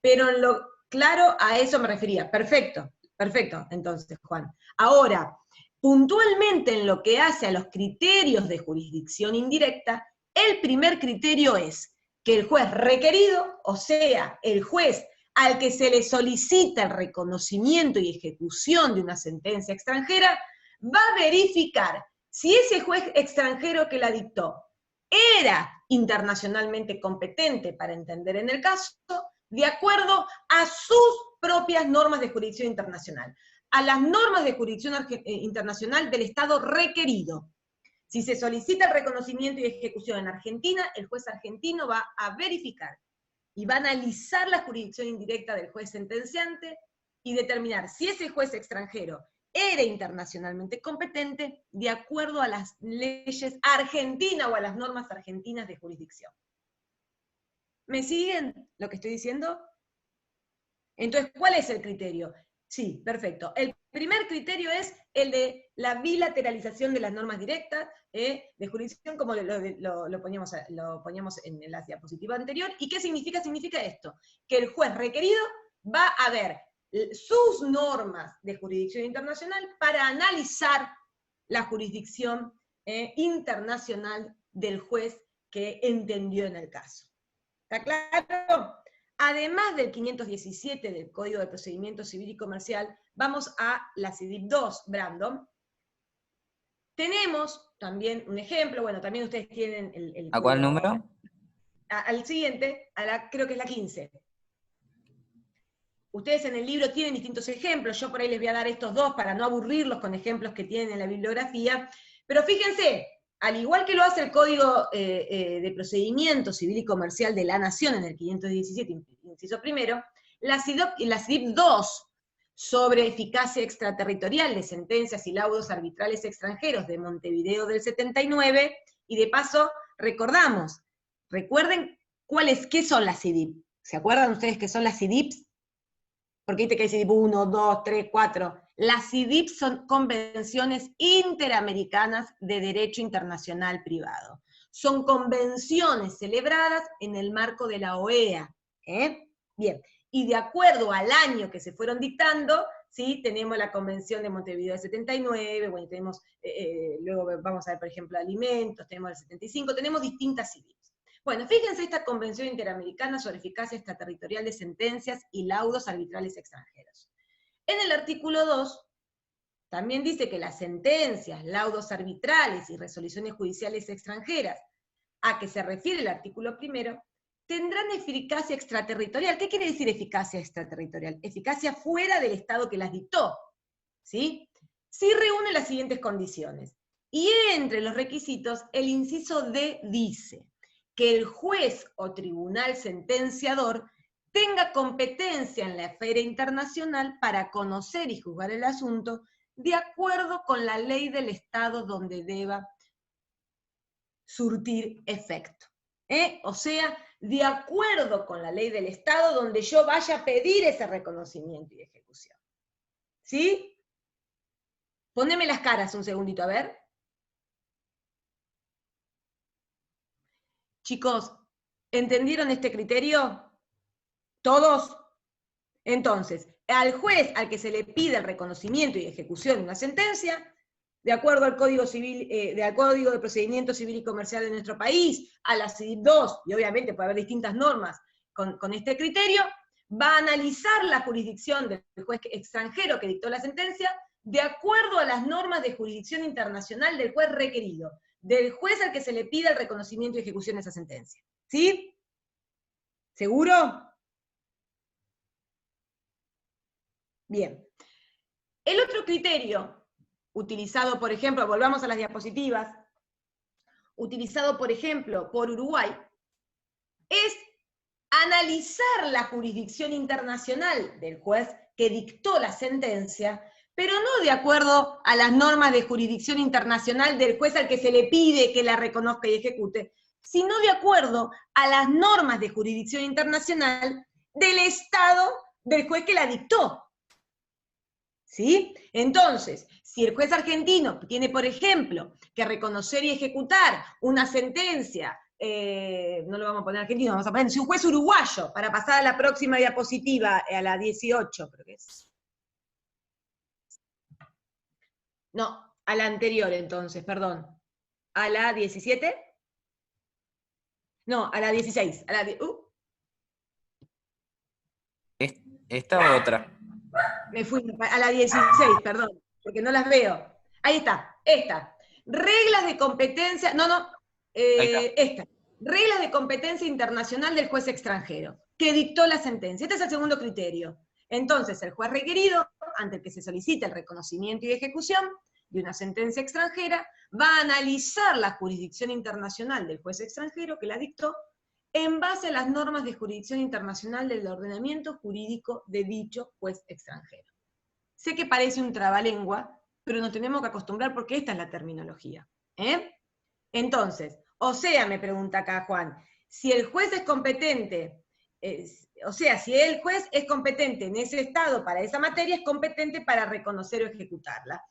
Pero en lo claro, a eso me refería. Perfecto, perfecto, entonces, Juan. Ahora, puntualmente en lo que hace a los criterios de jurisdicción indirecta, el primer criterio es que el juez requerido, o sea, el juez al que se le solicita el reconocimiento y ejecución de una sentencia extranjera, va a verificar si ese juez extranjero que la dictó era internacionalmente competente para entender en el caso, de acuerdo a sus propias normas de jurisdicción internacional, a las normas de jurisdicción internacional del Estado requerido. Si se solicita el reconocimiento y ejecución en Argentina, el juez argentino va a verificar y va a analizar la jurisdicción indirecta del juez sentenciante y determinar si ese juez extranjero era internacionalmente competente de acuerdo a las leyes argentinas o a las normas argentinas de jurisdicción. ¿Me siguen lo que estoy diciendo? Entonces, ¿cuál es el criterio? Sí, perfecto. El primer criterio es el de la bilateralización de las normas directas de jurisdicción, como lo poníamos en la diapositiva anterior. ¿Y qué significa? Significa esto, que el juez requerido va a ver sus normas de jurisdicción internacional para analizar la jurisdicción internacional del juez que entendió en el caso. ¿Está claro? Además del 517 del Código de Procedimiento Civil y Comercial, vamos a la CIDIP 2, Brandon. Tenemos también un ejemplo, bueno, también ustedes tienen el ¿A cuál número? Al siguiente, creo que es la 15. Ustedes en el libro tienen distintos ejemplos, yo por ahí les voy a dar estos dos para no aburrirlos con ejemplos que tienen en la bibliografía, pero fíjense, al igual que lo hace el Código de Procedimiento Civil y Comercial de la Nación en el 517, inciso primero, la CIDIP 2, sobre eficacia extraterritorial de sentencias y laudos arbitrales extranjeros de Montevideo del 79, y de paso recuerden qué son las CIDIP. ¿Se acuerdan ustedes qué son las CIDIPs? Porque viste que hay CIDIP 1, 2, 3, 4. Las CIDIP son convenciones interamericanas de derecho internacional privado. Son convenciones celebradas en el marco de la OEA. Bien, y de acuerdo al año que se fueron dictando, ¿sí? Tenemos la Convención de Montevideo del 79, bueno, tenemos, luego vamos a ver, por ejemplo, alimentos, tenemos el 75, tenemos distintas CIDIP. Bueno, fíjense esta Convención Interamericana sobre Eficacia Extraterritorial de Sentencias y Laudos Arbitrales Extranjeros. En el artículo 2, también dice que las sentencias, laudos arbitrales y resoluciones judiciales extranjeras, a que se refiere el artículo 1, tendrán eficacia extraterritorial. ¿Qué quiere decir eficacia extraterritorial? Eficacia fuera del Estado que las dictó, ¿sí? Si reúne las siguientes condiciones. Y entre los requisitos, el inciso D dice que el juez o tribunal sentenciador tenga competencia en la esfera internacional para conocer y juzgar el asunto de acuerdo con la ley del Estado donde deba surtir efecto. O sea, de acuerdo con la ley del Estado donde yo vaya a pedir ese reconocimiento y ejecución. ¿Sí? Poneme las caras un segundito, a ver. Chicos, ¿entendieron este criterio? ¿Todos? Entonces, al juez al que se le pide el reconocimiento y ejecución de una sentencia, de acuerdo al Código Civil, al Código de Procedimiento Civil y Comercial de nuestro país, a la CIDIP 2, y obviamente puede haber distintas normas con este criterio, va a analizar la jurisdicción del juez extranjero que dictó la sentencia de acuerdo a las normas de jurisdicción internacional del juez requerido, del juez al que se le pida el reconocimiento y ejecución de esa sentencia. ¿Sí? ¿Seguro? Bien. El otro criterio utilizado, por ejemplo, volvamos a las diapositivas, utilizado, por ejemplo, por Uruguay, es analizar la jurisdicción internacional del juez que dictó la sentencia pero no de acuerdo a las normas de jurisdicción internacional del juez al que se le pide que la reconozca y ejecute, sino de acuerdo a las normas de jurisdicción internacional del Estado del juez que la dictó. ¿Sí? Entonces, si el juez argentino tiene, por ejemplo, que reconocer y ejecutar una sentencia, no lo vamos a poner argentino, vamos a poner, si un juez uruguayo, para pasar a la próxima diapositiva, a la 18, creo que es. No, a la anterior entonces, perdón. ¿A la 17? No, a la 16. A la ¿Esta o otra? Me fui a la 16, perdón, porque no las veo. Ahí está, esta. Reglas de competencia, esta. Reglas de competencia internacional del juez extranjero, que dictó la sentencia. Este es el segundo criterio. Entonces, el juez requerido, ante el que se solicita el reconocimiento y ejecución de una sentencia extranjera, va a analizar la jurisdicción internacional del juez extranjero que la dictó en base a las normas de jurisdicción internacional del ordenamiento jurídico de dicho juez extranjero. Sé que parece un trabalengua, pero nos tenemos que acostumbrar porque esta es la terminología. Entonces, o sea, me pregunta acá Juan, si el juez es competente, si el juez es competente en ese estado para esa materia, es competente para reconocer o ejecutarla.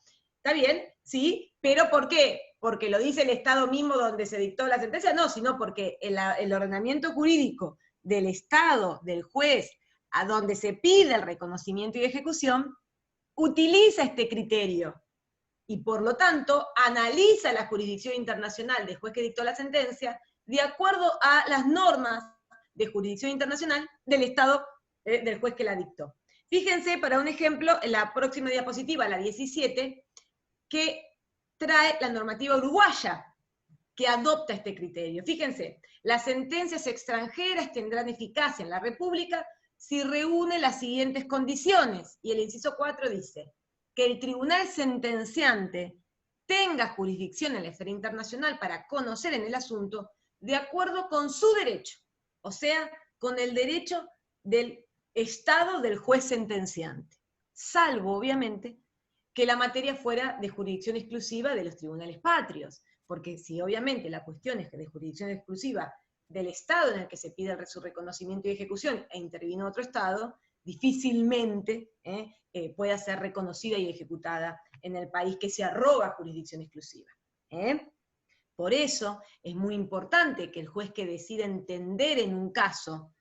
¿Está bien? Sí, pero ¿por qué? ¿Porque lo dice el Estado mismo donde se dictó la sentencia? No, sino porque el ordenamiento jurídico del Estado, del juez, a donde se pide el reconocimiento y ejecución, utiliza este criterio, y por lo tanto analiza la jurisdicción internacional del juez que dictó la sentencia de acuerdo a las normas de jurisdicción internacional del Estado del juez que la dictó. Fíjense, para un ejemplo, en la próxima diapositiva, la 17, que trae la normativa uruguaya, que adopta este criterio. Fíjense, las sentencias extranjeras tendrán eficacia en la República si reúne las siguientes condiciones, y el inciso 4 dice, que el tribunal sentenciante tenga jurisdicción en la esfera internacional para conocer en el asunto de acuerdo con su derecho, o sea, con el derecho del Estado del juez sentenciante, salvo, obviamente, que la materia fuera de jurisdicción exclusiva de los tribunales patrios, porque si obviamente la cuestión es que de jurisdicción exclusiva del Estado en el que se pide su reconocimiento y ejecución e intervino otro Estado, difícilmente pueda ser reconocida y ejecutada en el país que se arroga jurisdicción exclusiva. Por eso es muy importante que el juez que decida entender en un caso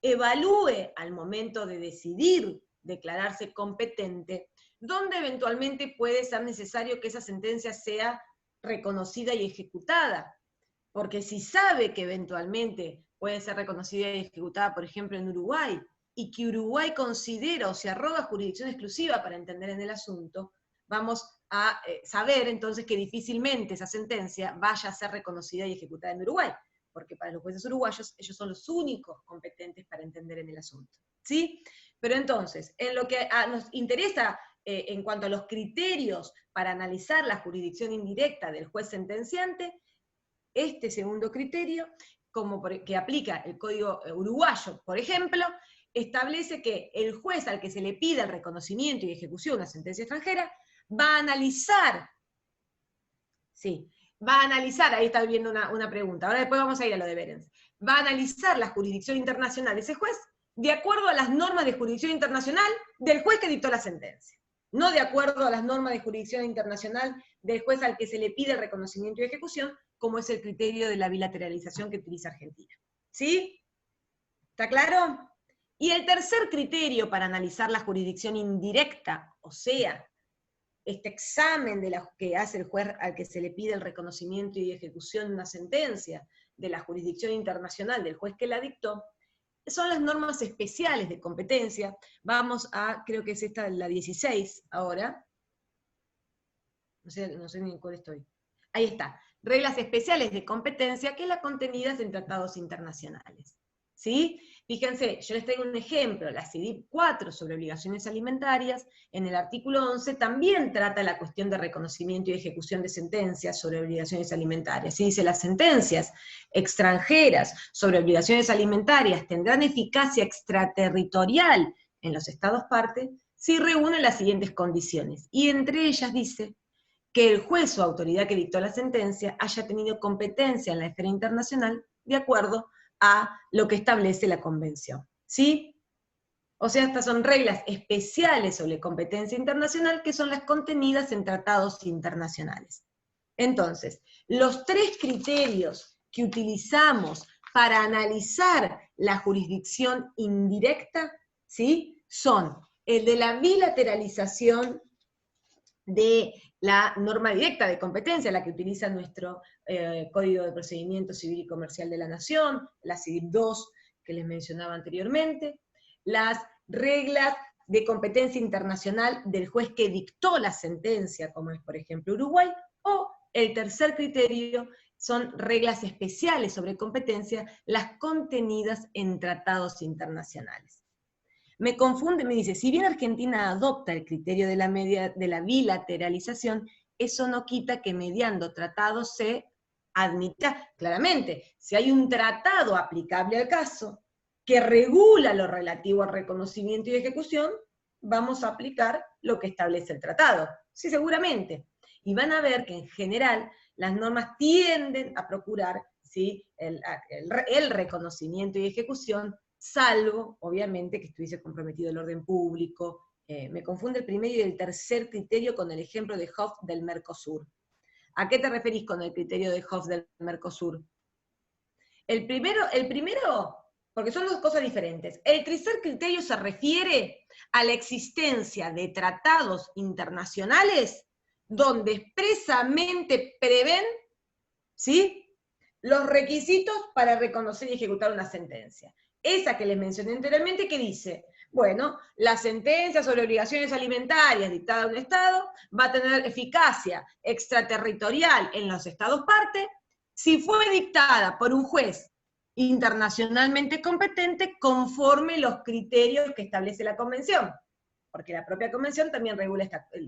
evalúe al momento de decidir declararse competente, donde eventualmente puede ser necesario que esa sentencia sea reconocida y ejecutada. Porque si sabe que eventualmente puede ser reconocida y ejecutada, por ejemplo, en Uruguay, y que Uruguay considera o se arroga jurisdicción exclusiva para entender en el asunto, vamos a saber entonces que difícilmente esa sentencia vaya a ser reconocida y ejecutada en Uruguay, porque para los jueces uruguayos ellos son los únicos competentes para entender en el asunto. ¿Sí? Pero entonces, en lo que nos interesa en cuanto a los criterios para analizar la jurisdicción indirecta del juez sentenciante, este segundo criterio, que aplica el Código Uruguayo, por ejemplo, establece que el juez al que se le pida el reconocimiento y ejecución de una sentencia extranjera va a analizar, ahí está viendo una pregunta, ahora después vamos a ir a lo de Berens, va a analizar la jurisdicción internacional de ese juez de acuerdo a las normas de jurisdicción internacional del juez que dictó la sentencia, no de acuerdo a las normas de jurisdicción internacional del juez al que se le pide el reconocimiento y ejecución, como es el criterio de la bilateralización que utiliza Argentina. ¿Sí? ¿Está claro? Y el tercer criterio para analizar la jurisdicción indirecta, o sea, este examen que hace el juez al que se le pide el reconocimiento y ejecución de una sentencia de la jurisdicción internacional del juez que la dictó, son las normas especiales de competencia. Vamos a, creo que es esta la 16 ahora. No sé ni en cuál estoy. Ahí está. Reglas especiales de competencia que las contenidas en tratados internacionales. ¿Sí? Fíjense, yo les traigo un ejemplo, la CIDIP 4 sobre obligaciones alimentarias, en el artículo 11 también trata la cuestión de reconocimiento y ejecución de sentencias sobre obligaciones alimentarias. ¿Sí? Dice, las sentencias extranjeras sobre obligaciones alimentarias tendrán eficacia extraterritorial en los estados parte si reúne las siguientes condiciones. Y entre ellas dice que el juez o autoridad que dictó la sentencia haya tenido competencia en la esfera internacional de acuerdo a lo que establece la Convención. ¿Sí? O sea, estas son reglas especiales sobre competencia internacional que son las contenidas en tratados internacionales. Entonces, los tres criterios que utilizamos para analizar la jurisdicción indirecta, ¿sí?, son el de la bilateralización de la norma directa de competencia, la que utiliza nuestro Código de Procedimiento Civil y Comercial de la Nación, la CIVIC 2 que les mencionaba anteriormente, las reglas de competencia internacional del juez que dictó la sentencia, como es por ejemplo Uruguay, o el tercer criterio son reglas especiales sobre competencia, las contenidas en tratados internacionales. Me confunde, me dice, si bien Argentina adopta el criterio de la bilateralización, eso no quita que mediando tratados se admita claramente. Si hay un tratado aplicable al caso, que regula lo relativo al reconocimiento y ejecución, vamos a aplicar lo que establece el tratado. Sí, seguramente. Y van a ver que en general las normas tienden a procurar, ¿sí?, el reconocimiento y ejecución, salvo, obviamente, que estuviese comprometido el orden público. Me confunde el primero y el tercer criterio con el ejemplo de Hoff del Mercosur. ¿A qué te referís con el criterio de Hoff del Mercosur? El primero, porque son dos cosas diferentes. El tercer criterio se refiere a la existencia de tratados internacionales donde expresamente prevén, ¿sí?, los requisitos para reconocer y ejecutar una sentencia. Esa que les mencioné anteriormente que dice, bueno, la sentencia sobre obligaciones alimentarias dictada a un Estado va a tener eficacia extraterritorial en los Estados parte si fue dictada por un juez internacionalmente competente conforme los criterios que establece la Convención, porque la propia Convención también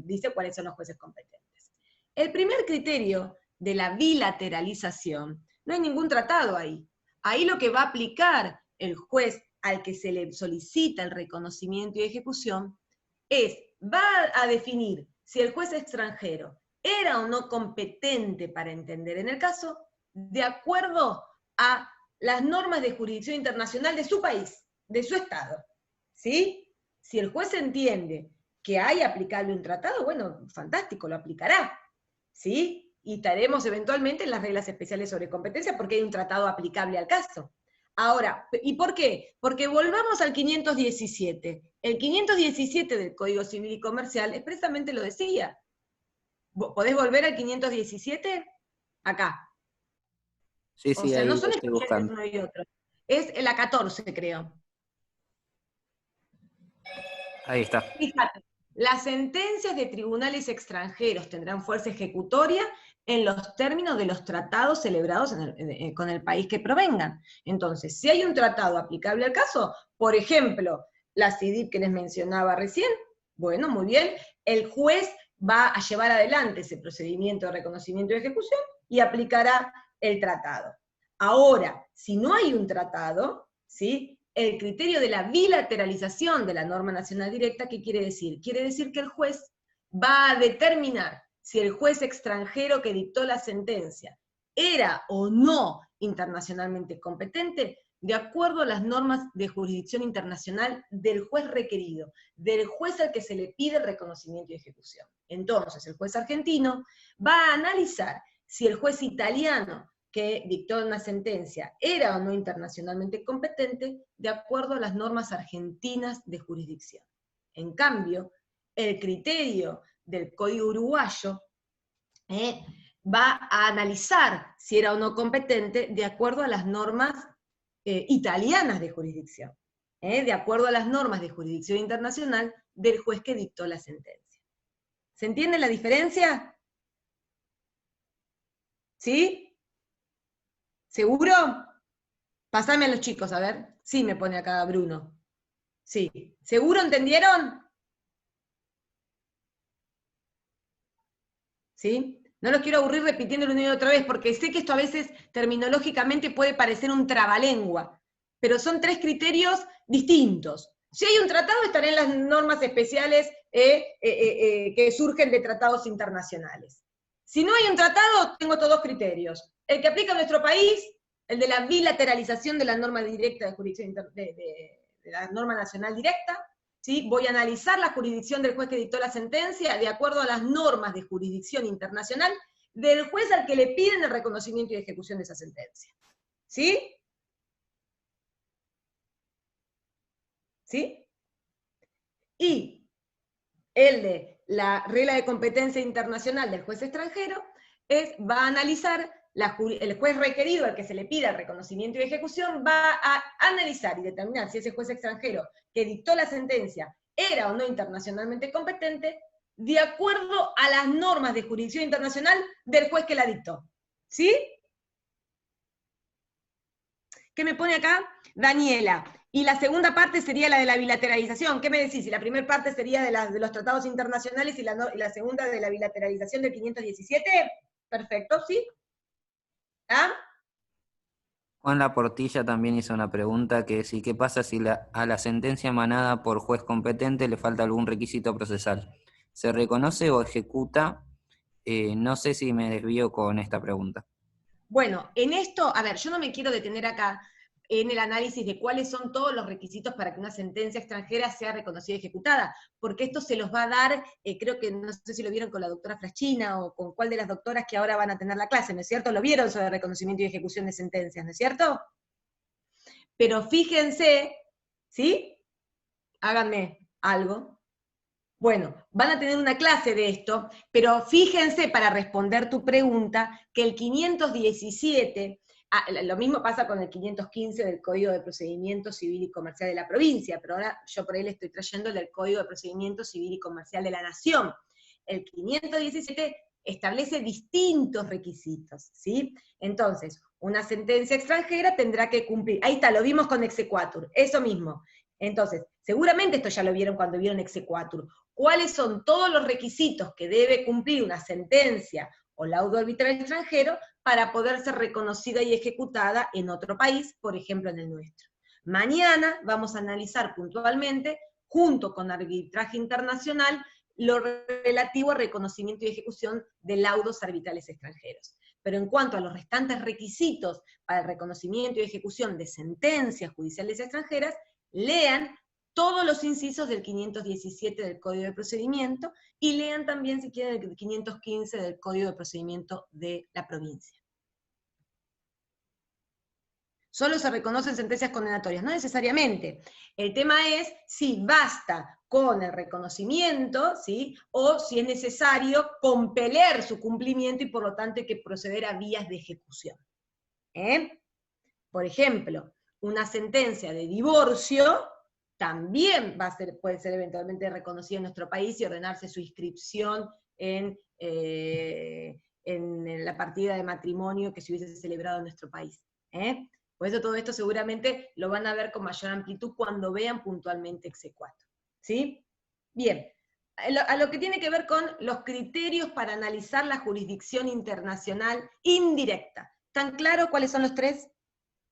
dice cuáles son los jueces competentes. El primer criterio de la bilateralización, no hay ningún tratado ahí. Ahí lo que va a aplicar el juez al que se le solicita el reconocimiento y ejecución va a definir si el juez extranjero era o no competente para entender en el caso, de acuerdo a las normas de jurisdicción internacional de su país, de su Estado. ¿Sí? Si el juez entiende que hay aplicable un tratado, bueno, fantástico, lo aplicará. ¿Sí? Y estaremos eventualmente en las reglas especiales sobre competencia porque hay un tratado aplicable al caso. Ahora, ¿y por qué? Porque volvamos al 517. El 517 del Código Civil y Comercial expresamente lo decía. ¿Podés volver al 517? Acá. Sí, O sí, sea, ahí no lo son estoy excluyentes buscando. uno y otro. Es la 14, creo. Ahí está. Fíjate, las sentencias de tribunales extranjeros tendrán fuerza ejecutoria en los términos de los tratados celebrados con el país que provengan. Entonces, si hay un tratado aplicable al caso, por ejemplo, la CIDIP que les mencionaba recién, bueno, muy bien, el juez va a llevar adelante ese procedimiento de reconocimiento y ejecución y aplicará el tratado. Ahora, si no hay un tratado, ¿sí?, el criterio de la bilateralización de la norma nacional directa, ¿qué quiere decir? Quiere decir que el juez va a determinar si el juez extranjero que dictó la sentencia era o no internacionalmente competente, de acuerdo a las normas de jurisdicción internacional del juez requerido, del juez al que se le pide el reconocimiento y ejecución. Entonces, el juez argentino va a analizar si el juez italiano que dictó una sentencia era o no internacionalmente competente de acuerdo a las normas argentinas de jurisdicción. En cambio, el criterio del Código Uruguayo va a analizar si era o no competente de acuerdo a las normas italianas de jurisdicción, de acuerdo a las normas de jurisdicción internacional del juez que dictó la sentencia. ¿Se entiende la diferencia? ¿Sí? ¿Seguro? Pasame a los chicos, a ver. Sí, me pone acá Bruno. Sí. ¿Seguro entendieron? ¿Sí? No los quiero aburrir repitiéndolo una y otra vez, porque sé que esto a veces terminológicamente puede parecer un trabalengua, pero son tres criterios distintos. Si hay un tratado, estarán en las normas especiales que surgen de tratados internacionales. Si no hay un tratado, tengo estos dos criterios. El que aplica a nuestro país, el de la bilateralización de la norma directa de jurisdicción de la norma nacional directa, ¿sí? Voy a analizar la jurisdicción del juez que dictó la sentencia de acuerdo a las normas de jurisdicción internacional del juez al que le piden el reconocimiento y ejecución de esa sentencia. ¿Sí? ¿Sí? Y el de la regla de competencia internacional del juez extranjero va a analizar, el juez requerido al que se le pida el reconocimiento y ejecución va a analizar y determinar si ese juez extranjero que dictó la sentencia era o no internacionalmente competente, de acuerdo a las normas de jurisdicción internacional del juez que la dictó. ¿Sí? ¿Qué me pone acá? Daniela. Y la segunda parte sería la de la bilateralización. ¿Qué me decís? Si la primera parte sería de los tratados internacionales y la segunda de la bilateralización del 517, perfecto, ¿sí? ¿Ah? Juan Laportilla también hizo una pregunta que es, ¿y qué pasa si a la sentencia emanada por juez competente le falta algún requisito procesal? ¿Se reconoce o ejecuta? No sé si me desvío con esta pregunta. Bueno, en esto, a ver, yo no me quiero detener acá en el análisis de cuáles son todos los requisitos para que una sentencia extranjera sea reconocida y ejecutada, porque esto se los va a dar, creo que no sé si lo vieron con la doctora Fraschina o con cuál de las doctoras que ahora van a tener la clase, ¿no es cierto? Lo vieron sobre reconocimiento y ejecución de sentencias, ¿no es cierto? Pero fíjense, ¿sí? Háganme algo. Bueno, van a tener una clase de esto, pero fíjense para responder tu pregunta que el 517, lo mismo pasa con el 515 del Código de Procedimiento Civil y Comercial de la provincia, pero ahora yo por ahí le estoy trayendo el del Código de Procedimiento Civil y Comercial de la Nación. El 517 establece distintos requisitos, ¿sí? Entonces, una sentencia extranjera tendrá que cumplir, ahí está, lo vimos con exequatur, eso mismo. Entonces, seguramente esto ya lo vieron cuando vieron exequatur. ¿Cuáles son todos los requisitos que debe cumplir una sentencia o laudo arbitral extranjero para poder ser reconocida y ejecutada en otro país, por ejemplo en el nuestro? Mañana vamos a analizar puntualmente, junto con arbitraje internacional, lo relativo a reconocimiento y ejecución de laudos arbitrales extranjeros. Pero en cuanto a los restantes requisitos para el reconocimiento y ejecución de sentencias judiciales extranjeras, lean todos los incisos del 517 del Código de Procedimiento, y lean también, si quieren, el 515 del Código de Procedimiento de la provincia. Solo se reconocen sentencias condenatorias, no necesariamente. El tema es si basta con el reconocimiento, ¿sí? O si es necesario compeler su cumplimiento y por lo tanto hay que proceder a vías de ejecución. Por ejemplo, una sentencia de divorcio también puede ser eventualmente reconocida en nuestro país y ordenarse su inscripción en la partida de matrimonio que se hubiese celebrado en nuestro país. Por eso todo esto seguramente lo van a ver con mayor amplitud cuando vean puntualmente exequatur. ¿Sí? Bien, a lo que tiene que ver con los criterios para analizar la jurisdicción internacional indirecta. ¿Están claros cuáles son los tres?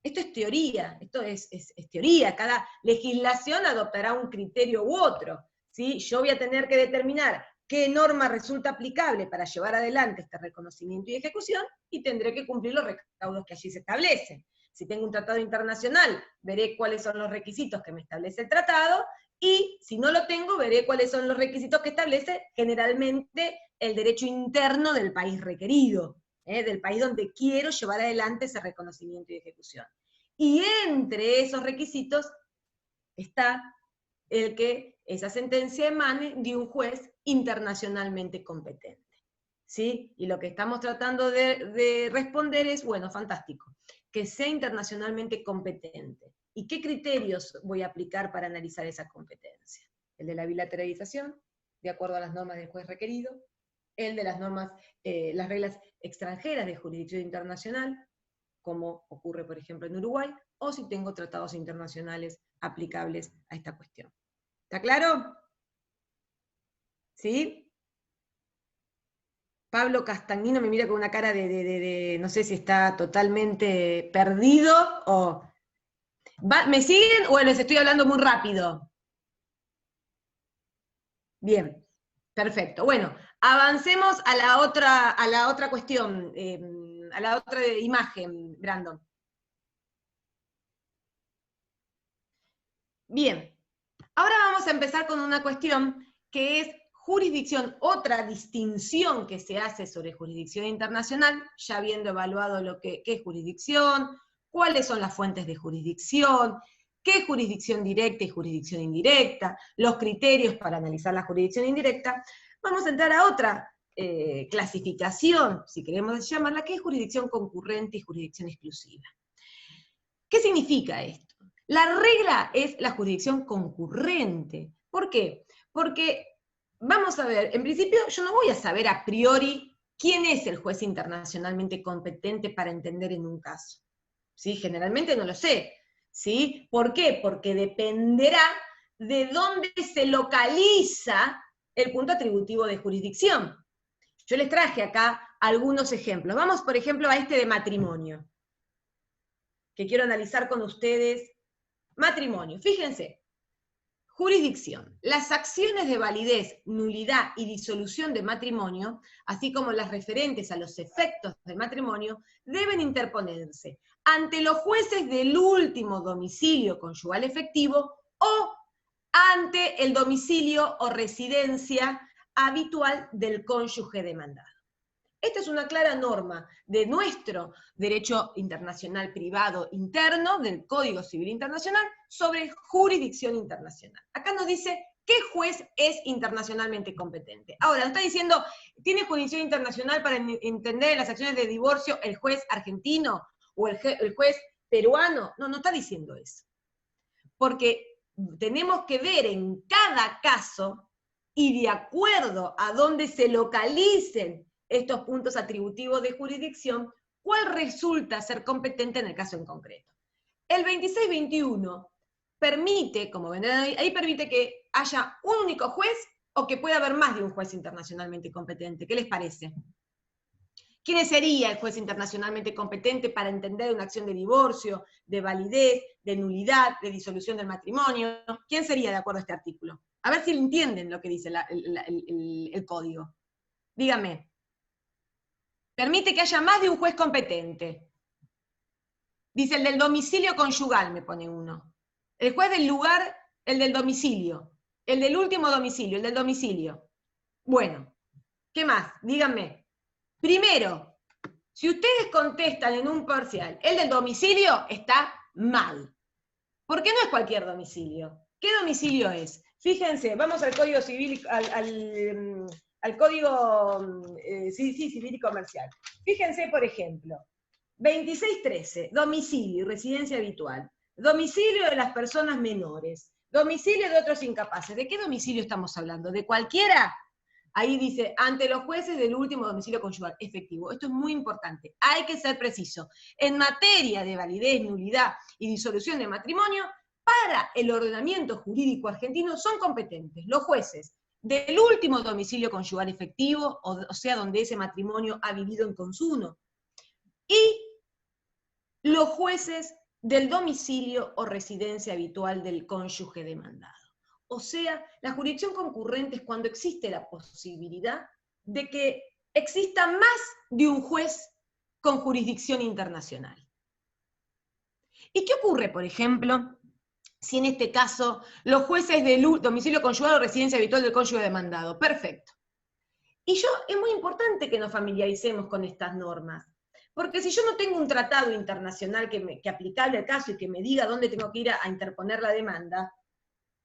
Esto es teoría, esto es teoría, cada legislación adoptará un criterio u otro, ¿sí? Yo voy a tener que determinar qué norma resulta aplicable para llevar adelante este reconocimiento y ejecución, y tendré que cumplir los recaudos que allí se establecen. Si tengo un tratado internacional, veré cuáles son los requisitos que me establece el tratado, y si no lo tengo, veré cuáles son los requisitos que establece generalmente el derecho interno del país requerido, del país donde quiero llevar adelante ese reconocimiento y ejecución. Y entre esos requisitos está el que esa sentencia emane de un juez internacionalmente competente. ¿Sí? Y lo que estamos tratando de responder es, bueno, fantástico, que sea internacionalmente competente. ¿Y qué criterios voy a aplicar para analizar esa competencia? El de la bilateralización, de acuerdo a las normas del juez requerido, el de las normas, las reglas extranjeras de jurisdicción internacional, como ocurre, por ejemplo, en Uruguay, o si tengo tratados internacionales aplicables a esta cuestión. ¿Está claro? ¿Sí? Pablo Castagnino me mira con una cara de no sé si está totalmente perdido o... ¿Me siguen o les estoy hablando muy rápido? Bien, perfecto. Bueno, avancemos a la otra cuestión, a la otra imagen, Brandon. Bien, ahora vamos a empezar con una cuestión que es jurisdicción, otra distinción que se hace sobre jurisdicción internacional, ya habiendo evaluado qué es jurisdicción, cuáles son las fuentes de jurisdicción, qué es jurisdicción directa y jurisdicción indirecta, los criterios para analizar la jurisdicción indirecta. Vamos a entrar a otra clasificación, si queremos llamarla, que es jurisdicción concurrente y jurisdicción exclusiva. ¿Qué significa esto? La regla es la jurisdicción concurrente. ¿Por qué? Porque, vamos a ver, en principio yo no voy a saber a priori quién es el juez internacionalmente competente para entender en un caso. ¿Sí? Generalmente no lo sé. ¿Sí? ¿Por qué? Porque dependerá de dónde se localiza el punto atributivo de jurisdicción. Yo les traje acá algunos ejemplos. Vamos, por ejemplo, a este de matrimonio, que quiero analizar con ustedes. Matrimonio, fíjense, jurisdicción. Las acciones de validez, nulidad y disolución de matrimonio, así como las referentes a los efectos del matrimonio, deben interponerse ante los jueces del último domicilio conyugal efectivo o ante el domicilio o residencia habitual del cónyuge demandado. Esta es una clara norma de nuestro derecho internacional privado interno, del Código Civil Internacional, sobre jurisdicción internacional. Acá nos dice qué juez es internacionalmente competente. Ahora, nos está diciendo, ¿tiene jurisdicción internacional para entender las acciones de divorcio el juez argentino o el juez peruano? No, no está diciendo eso. Porque tenemos que ver en cada caso, y de acuerdo a dónde se localicen estos puntos atributivos de jurisdicción, cuál resulta ser competente en el caso en concreto. El 2621 permite, como ven ahí, permite que haya un único juez o que pueda haber más de un juez internacionalmente competente. ¿Qué les parece? ¿Quién sería el juez internacionalmente competente para entender una acción de divorcio, de validez, de nulidad, de disolución del matrimonio? ¿Quién sería de acuerdo a este artículo? A ver si entienden lo que dice el código. Díganme. Permite que haya más de un juez competente. Dice el del domicilio conyugal, me pone uno. El juez del lugar, el del domicilio. El del último domicilio, el del domicilio. Bueno, ¿qué más? Díganme. Primero, si ustedes contestan en un parcial, el del domicilio está mal. Porque no es cualquier domicilio. ¿Qué domicilio es? Fíjense, vamos al Código Civil, al Código Civil y Comercial. Fíjense, por ejemplo, 2613, domicilio y residencia habitual. Domicilio de las personas menores. Domicilio de otros incapaces. ¿De qué domicilio estamos hablando? ¿De cualquiera? Ahí dice, ante los jueces del último domicilio conyugal efectivo. Esto es muy importante. Hay que ser preciso. En materia de validez, nulidad y disolución de matrimonio, para el ordenamiento jurídico argentino son competentes los jueces del último domicilio conyugal efectivo, o sea, donde ese matrimonio ha vivido en consumo, y los jueces del domicilio o residencia habitual del cónyuge demandado. O sea, la jurisdicción concurrente es cuando existe la posibilidad de que exista más de un juez con jurisdicción internacional. ¿Y qué ocurre, por ejemplo, si en este caso los jueces del domicilio conyugal o residencia habitual del cónyuge demandado? Perfecto. Y es muy importante que nos familiaricemos con estas normas, porque si yo no tengo un tratado internacional que aplicable al caso y que me diga dónde tengo que ir a interponer la demanda,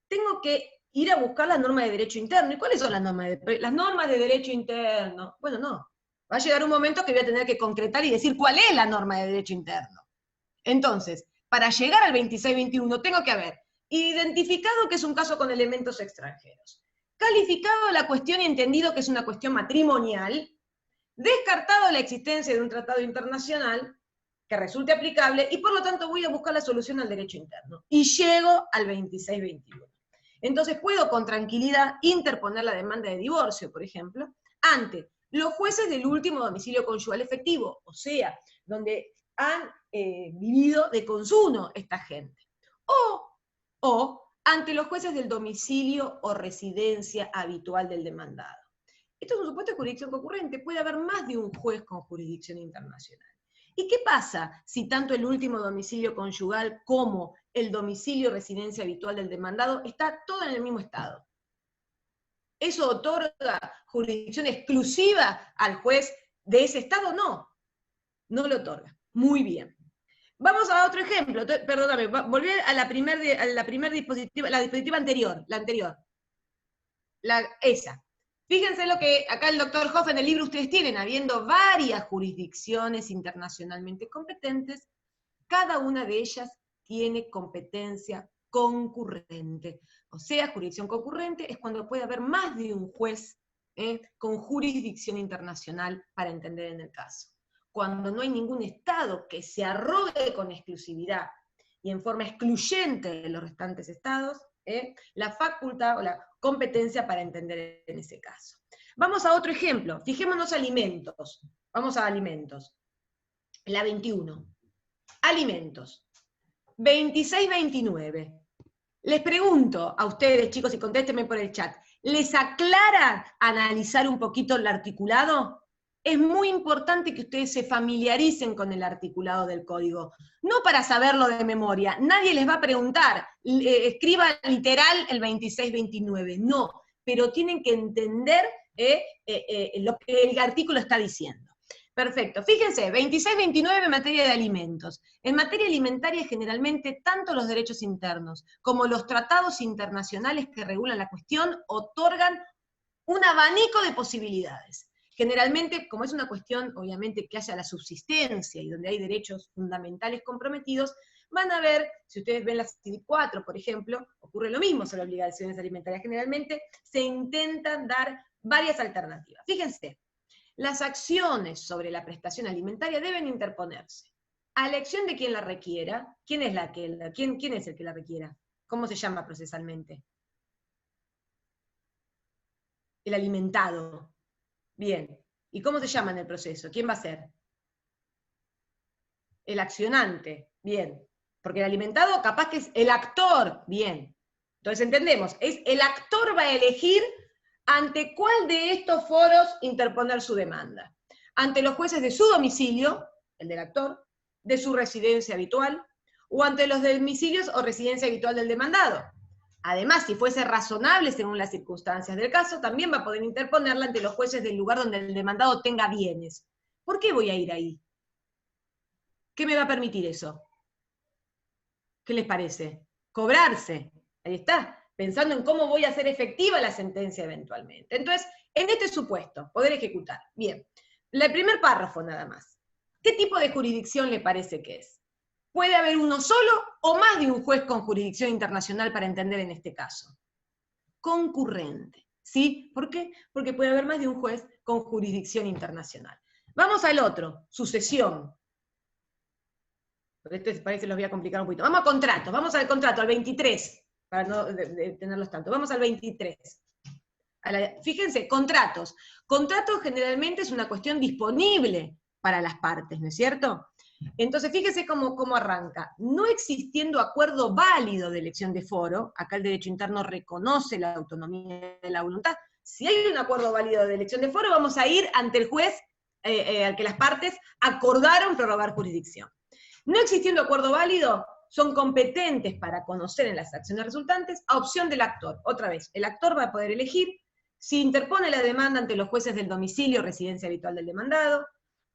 tengo que ir a buscar las normas de derecho interno. ¿Y cuáles son las normas de derecho interno? Bueno, no. Va a llegar un momento que voy a tener que concretar y decir cuál es la norma de derecho interno. Entonces, para llegar al 2621 tengo que haber identificado que es un caso con elementos extranjeros, calificado la cuestión y entendido que es una cuestión matrimonial, descartado la existencia de un tratado internacional que resulte aplicable, y por lo tanto voy a buscar la solución al derecho interno. Y llego al 2621. Entonces puedo con tranquilidad interponer la demanda de divorcio, por ejemplo, ante los jueces del último domicilio conyugal efectivo, o sea, donde han vivido de consumo esta gente. O ante los jueces del domicilio o residencia habitual del demandado. Esto es un supuesto de jurisdicción concurrente, puede haber más de un juez con jurisdicción internacional. ¿Y qué pasa si tanto el último domicilio conyugal como el domicilio o residencia habitual del demandado está todo en el mismo estado? ¿Eso otorga jurisdicción exclusiva al juez de ese estado? No, no lo otorga. Muy bien. Vamos a otro ejemplo, perdóname, volví a la primer dispositiva, la dispositiva anterior, la anterior. Esa. Fíjense lo que acá el doctor Hoff en el libro ustedes tienen, habiendo varias jurisdicciones internacionalmente competentes, cada una de ellas tiene competencia concurrente. O sea, jurisdicción concurrente es cuando puede haber más de un juez con jurisdicción internacional para entender en el caso. Cuando no hay ningún Estado que se arrogue con exclusividad y en forma excluyente de los restantes Estados, la facultad o la competencia para entender en ese caso. Vamos a otro ejemplo, fijémonos alimentos. Vamos a alimentos. La 21. Alimentos. 26-29. Les pregunto a ustedes, chicos, y contéstenme por el chat, ¿les aclara analizar un poquito el articulado? Es muy importante que ustedes se familiaricen con el articulado del código, no para saberlo de memoria, nadie les va a preguntar, escriban literal el 26-29, no, pero tienen que entender lo que el artículo está diciendo. Perfecto, fíjense, 26-29 en materia de alimentos. En materia alimentaria generalmente tanto los derechos internos como los tratados internacionales que regulan la cuestión otorgan un abanico de posibilidades. Generalmente, como es una cuestión, obviamente, que haya la subsistencia y donde hay derechos fundamentales comprometidos, van a ver, si ustedes ven la CIVIC 4, por ejemplo, ocurre lo mismo sobre obligaciones alimentarias. Generalmente se intentan dar varias alternativas. Fíjense, las acciones sobre la prestación alimentaria deben interponerse a elección de quien la requiera. ¿Quién es quién es el que la requiera? ¿Cómo se llama procesalmente? El alimentado. Bien. ¿Y cómo se llama en el proceso? ¿Quién va a ser? El accionante. Bien. Porque el alimentado capaz que es el actor. Bien. Entonces entendemos, el actor va a elegir ante cuál de estos foros interponer su demanda. Ante los jueces de su domicilio, el del actor, de su residencia habitual, o ante los domicilios o residencia habitual del demandado. Además, si fuese razonable según las circunstancias del caso, también va a poder interponerla ante los jueces del lugar donde el demandado tenga bienes. ¿Por qué voy a ir ahí? ¿Qué me va a permitir eso? ¿Qué les parece? Cobrarse. Ahí está. Pensando en cómo voy a hacer efectiva la sentencia eventualmente. Entonces, en este supuesto, poder ejecutar. Bien. El primer párrafo nada más. ¿Qué tipo de jurisdicción le parece que es? ¿Puede haber uno solo o más de un juez con jurisdicción internacional para entender en este caso? Concurrente, ¿sí? ¿Por qué? Porque puede haber más de un juez con jurisdicción internacional. Vamos al otro, sucesión. Este parece que los voy a complicar un poquito. Vamos a contratos, vamos al contrato, al 23, para no tenerlos tanto. Vamos al 23. Fíjense, contratos. Contratos generalmente es una cuestión disponible para las partes, ¿no es cierto? Entonces, fíjese cómo arranca. No existiendo acuerdo válido de elección de foro, acá el derecho interno reconoce la autonomía de la voluntad. Si hay un acuerdo válido de elección de foro, vamos a ir ante el juez al que las partes acordaron prorrogar jurisdicción. No existiendo acuerdo válido, son competentes para conocer en las acciones resultantes a opción del actor. Otra vez, el actor va a poder elegir si interpone la demanda ante los jueces del domicilio o residencia habitual del demandado,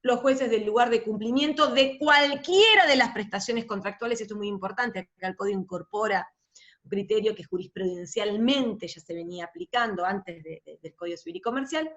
los jueces del lugar de cumplimiento de cualquiera de las prestaciones contractuales. Esto es muy importante, acá el Código incorpora un criterio que jurisprudencialmente ya se venía aplicando antes del Código Civil y Comercial.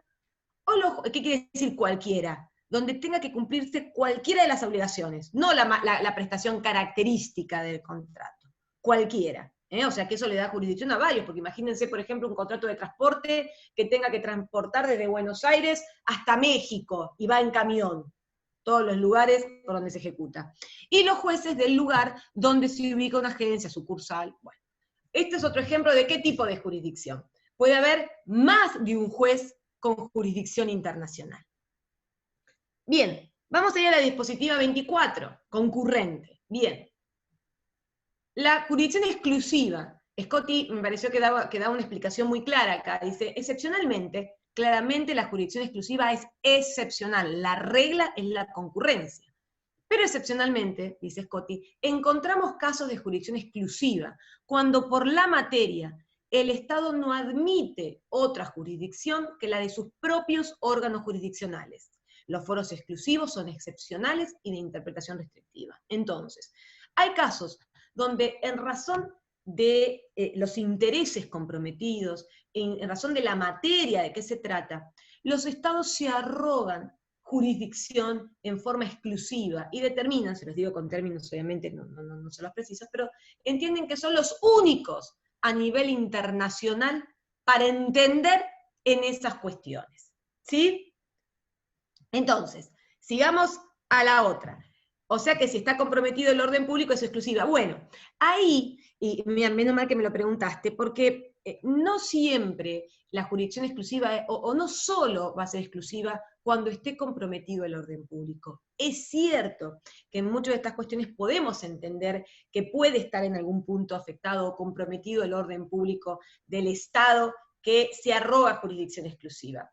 ¿Qué quiere decir cualquiera? Donde tenga que cumplirse cualquiera de las obligaciones, no la prestación característica del contrato, cualquiera. O sea que eso le da jurisdicción a varios, porque imagínense, por ejemplo, un contrato de transporte que tenga que transportar desde Buenos Aires hasta México, y va en camión, todos los lugares por donde se ejecuta. Y los jueces del lugar donde se ubica una agencia, sucursal. Bueno, este es otro ejemplo de qué tipo de jurisdicción. Puede haber más de un juez con jurisdicción internacional. Bien, vamos a ir a la dispositiva 24, concurrente. Bien. La jurisdicción exclusiva Scotty me pareció que daba una explicación muy clara acá. Dice, excepcionalmente, claramente la jurisdicción exclusiva es excepcional, la regla es la concurrencia. Pero excepcionalmente, dice Scotty, encontramos casos de jurisdicción exclusiva, cuando por la materia el Estado no admite otra jurisdicción que la de sus propios órganos jurisdiccionales. Los foros exclusivos son excepcionales y de interpretación restrictiva. Entonces, hay casos donde en razón de los intereses comprometidos, en razón de la materia de qué se trata, los Estados se arrogan jurisdicción en forma exclusiva y determinan, se los digo con términos obviamente no son los precisos, pero entienden que son los únicos a nivel internacional para entender en esas cuestiones. ¿Sí? Entonces, sigamos a la otra. O sea que si está comprometido el orden público es exclusiva. Bueno, ahí, y menos mal que me lo preguntaste, porque no siempre la jurisdicción exclusiva, o no solo va a ser exclusiva cuando esté comprometido el orden público. Es cierto que en muchas de estas cuestiones podemos entender que puede estar en algún punto afectado o comprometido el orden público del Estado que se arroga jurisdicción exclusiva.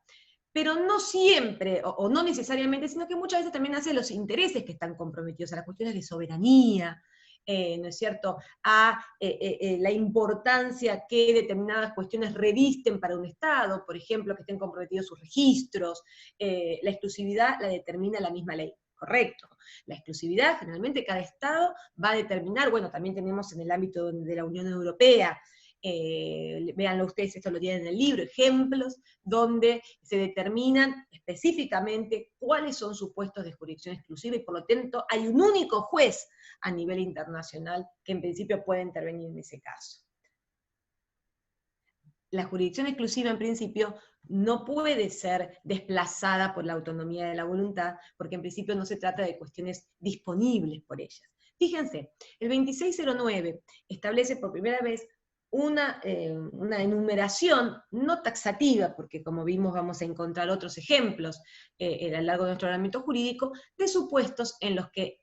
Pero no siempre, o no necesariamente, sino que muchas veces también hace los intereses que están comprometidos, a las cuestiones de soberanía, ¿no es cierto?, a la importancia que determinadas cuestiones revisten para un Estado, por ejemplo, que estén comprometidos sus registros, la exclusividad la determina la misma ley. Correcto. La exclusividad, generalmente cada Estado va a determinar, bueno, también tenemos en el ámbito de la Unión Europea, véanlo ustedes, esto lo tienen en el libro, ejemplos donde se determinan específicamente cuáles son supuestos de jurisdicción exclusiva y por lo tanto hay un único juez a nivel internacional que en principio puede intervenir en ese caso. La jurisdicción exclusiva en principio no puede ser desplazada por la autonomía de la voluntad, porque en principio no se trata de cuestiones disponibles por ellas. Fíjense, el 2609 establece por primera vez una enumeración no taxativa, porque como vimos vamos a encontrar otros ejemplos a lo largo de nuestro ordenamiento jurídico, de supuestos en los que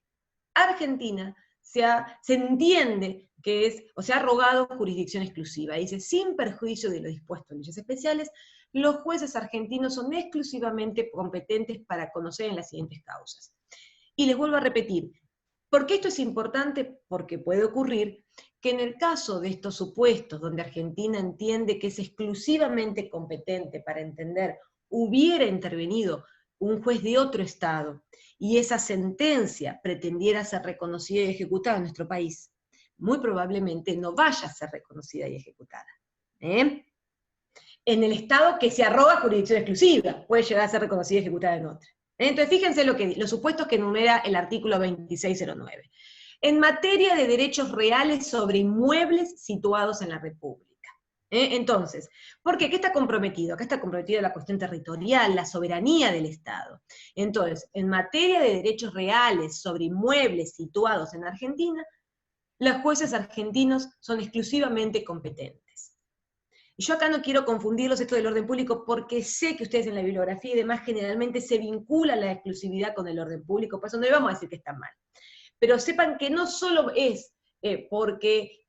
Argentina se entiende que es, o se ha arrogado jurisdicción exclusiva. Dice, sin perjuicio de lo dispuesto en leyes especiales, los jueces argentinos son exclusivamente competentes para conocer en las siguientes causas. Y les vuelvo a repetir, ¿por qué esto es importante? Porque puede ocurrir que en el caso de estos supuestos, donde Argentina entiende que es exclusivamente competente para entender, hubiera intervenido un juez de otro Estado, y esa sentencia pretendiera ser reconocida y ejecutada en nuestro país, muy probablemente no vaya a ser reconocida y ejecutada. En el Estado que se arroga jurisdicción exclusiva, puede llegar a ser reconocida y ejecutada en otra. Entonces, fíjense los supuestos que enumera el artículo 2609. En materia de derechos reales sobre inmuebles situados en la República. Entonces, ¿por qué? ¿Qué está comprometido? Acá está comprometida la cuestión territorial, la soberanía del Estado. Entonces, en materia de derechos reales sobre inmuebles situados en Argentina, los jueces argentinos son exclusivamente competentes. Y yo acá no quiero confundirlos esto del orden público porque sé que ustedes en la bibliografía y demás generalmente se vincula la exclusividad con el orden público, por eso no le vamos a decir que está mal. Pero sepan que no solo es porque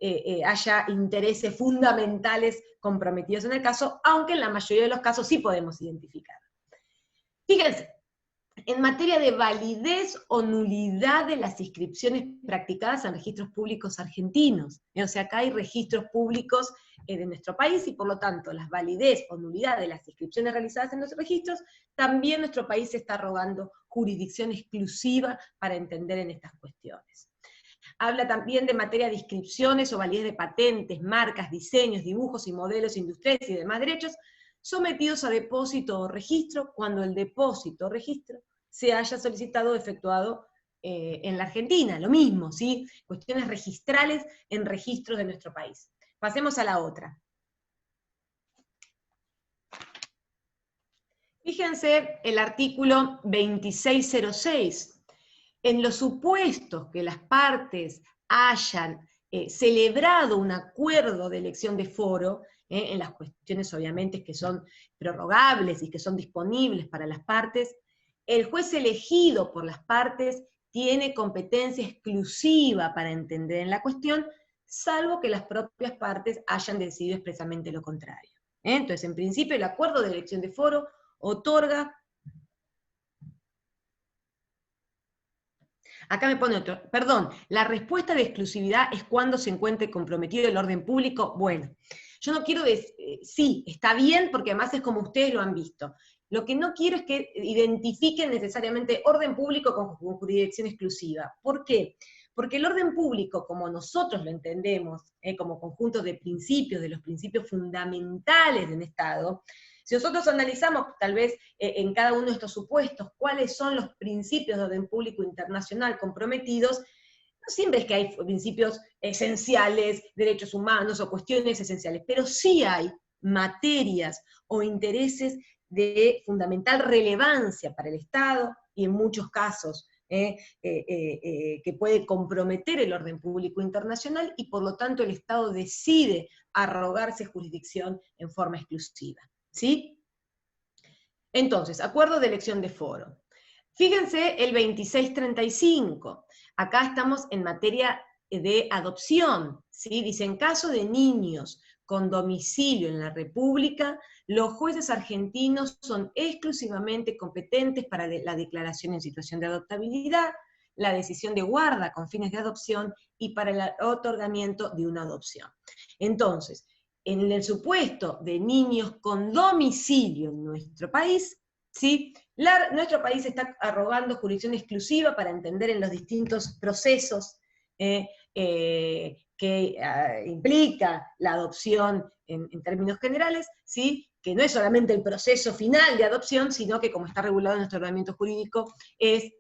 haya intereses fundamentales comprometidos en el caso, aunque en la mayoría de los casos sí podemos identificar. Fíjense, en materia de validez o nulidad de las inscripciones practicadas en registros públicos argentinos. O sea, acá hay registros públicos de nuestro país y por lo tanto la validez o nulidad de las inscripciones realizadas en los registros, también nuestro país se está arrogando jurisdicción exclusiva para entender en estas cuestiones. Habla también de materia de inscripciones o validez de patentes, marcas, diseños, dibujos y modelos industriales y demás derechos, sometidos a depósito o registro cuando el depósito o registro se haya solicitado o efectuado en la Argentina, lo mismo, ¿sí? Cuestiones registrales en registros de nuestro país. Pasemos a la otra. Fíjense el artículo 2606. En los supuestos que las partes hayan celebrado un acuerdo de elección de foro, en las cuestiones obviamente que son prorrogables y que son disponibles para las partes, el juez elegido por las partes tiene competencia exclusiva para entender en la cuestión, salvo que las propias partes hayan decidido expresamente lo contrario. Entonces, en principio, el acuerdo de elección de foro otorga... Acá me pone otro, perdón, la respuesta de exclusividad es cuando se encuentre comprometido el orden público. Bueno, yo no quiero decir, sí, está bien, porque además es como ustedes lo han visto. Lo que no quiero es que identifiquen necesariamente orden público con jurisdicción exclusiva. ¿Por qué? Porque el orden público, como nosotros lo entendemos, como conjunto de principios, de los principios fundamentales de un Estado, si nosotros analizamos, tal vez, en cada uno de estos supuestos, cuáles son los principios de orden público internacional comprometidos, no siempre es que hay principios esenciales, derechos humanos o cuestiones esenciales, pero sí hay materias o intereses de fundamental relevancia para el Estado, y en muchos casos que puede comprometer el orden público internacional, y por lo tanto el Estado decide arrogarse jurisdicción en forma exclusiva. ¿Sí? Entonces, acuerdo de elección de foro. Fíjense el 2635. Acá estamos en materia de adopción. ¿Sí? Dice, en caso de niños con domicilio en la República, los jueces argentinos son exclusivamente competentes para la declaración en situación de adoptabilidad, la decisión de guarda con fines de adopción y para el otorgamiento de una adopción. Entonces, en el supuesto de niños con domicilio en nuestro país, ¿sí? Nuestro país está arrogando jurisdicción exclusiva para entender en los distintos procesos que implica la adopción en términos generales, ¿sí? Que no es solamente el proceso final de adopción, sino que, como está regulado en nuestro ordenamiento jurídico, es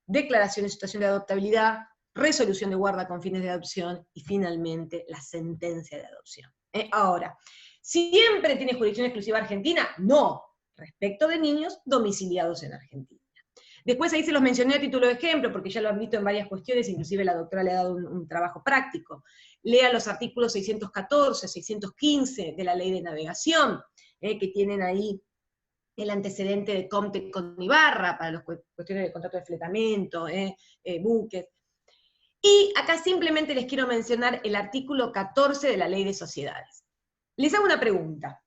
declaración en situación de adoptabilidad, resolución de guarda con fines de adopción y finalmente la sentencia de adopción. Ahora, ¿siempre tiene jurisdicción exclusiva Argentina? No, respecto de niños domiciliados en Argentina. Después ahí se los mencioné a título de ejemplo, porque ya lo han visto en varias cuestiones, inclusive la doctora le ha dado un trabajo práctico. Lea los artículos 614, 615 de la Ley de Navegación, que tienen ahí el antecedente de Comte con Ibarra, para las cuestiones de contrato de fletamento, buques. Y acá simplemente les quiero mencionar el artículo 14 de la Ley de Sociedades. Les hago una pregunta.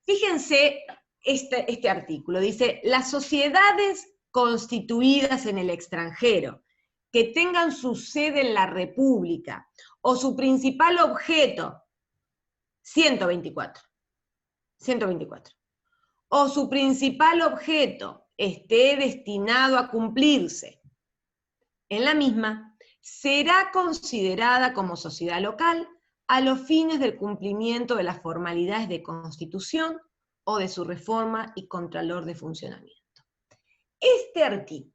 Fíjense este artículo, dice, las sociedades constituidas en el extranjero, que tengan su sede en la República, o su principal objeto, 124, o su principal objeto esté destinado a cumplirse en la misma, será considerada como sociedad local a los fines del cumplimiento de las formalidades de constitución o de su reforma y contralor de funcionamiento. Este artículo,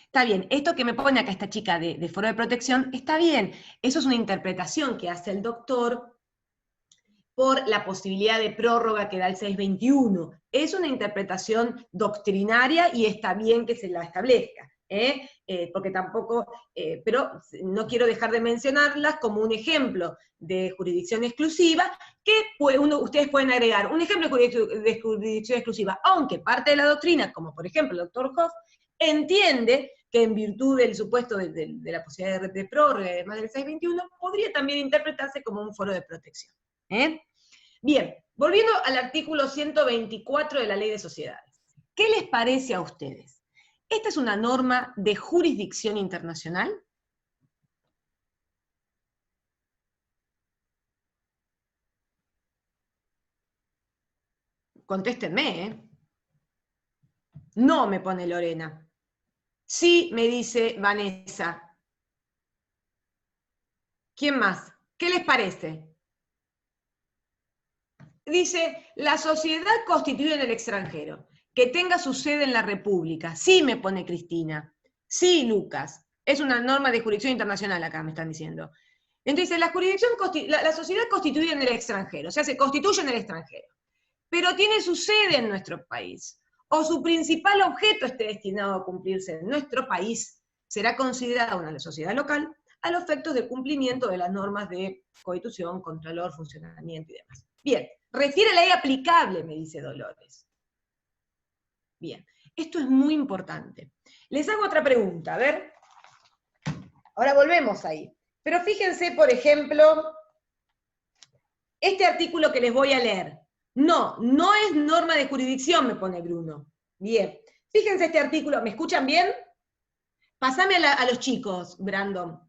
está bien, esto que me pone acá esta chica de foro de protección, está bien, eso es una interpretación que hace el doctor por la posibilidad de prórroga que da el 621. Es una interpretación doctrinaria y está bien que se la establezca, porque tampoco, pero no quiero dejar de mencionarlas como un ejemplo de jurisdicción exclusiva, que ustedes pueden agregar un ejemplo de jurisdicción exclusiva, aunque parte de la doctrina, como por ejemplo el doctor Hoff, entiende que en virtud del supuesto de la posibilidad de prórroga, además del 621, podría también interpretarse como un foro de protección. Bien, volviendo al artículo 124 de la Ley de Sociedades. ¿Qué les parece a ustedes? ¿Esta es una norma de jurisdicción internacional? Contéstenme, ¿eh? No, me pone Lorena. Sí, me dice Vanessa. ¿Quién más? ¿Qué les parece? Dice, la sociedad constituida en el extranjero, que tenga su sede en la República. Sí, me pone Cristina. Sí, Lucas. Es una norma de jurisdicción internacional acá, me están diciendo. Entonces, la sociedad constituida en el extranjero, o sea, se constituye en el extranjero, pero tiene su sede en nuestro país, o su principal objeto esté destinado a cumplirse en nuestro país, será considerada una sociedad local a los efectos de cumplimiento de las normas de constitución, contralor, funcionamiento y demás. Bien, refiere a la ley aplicable, me dice Dolores. Bien, esto es muy importante. Les hago otra pregunta, a ver. Ahora volvemos ahí. Pero fíjense, por ejemplo, este artículo que les voy a leer. No es norma de jurisdicción, me pone Bruno. Bien. Fíjense este artículo, ¿me escuchan bien? Pasame a los chicos, Brandon.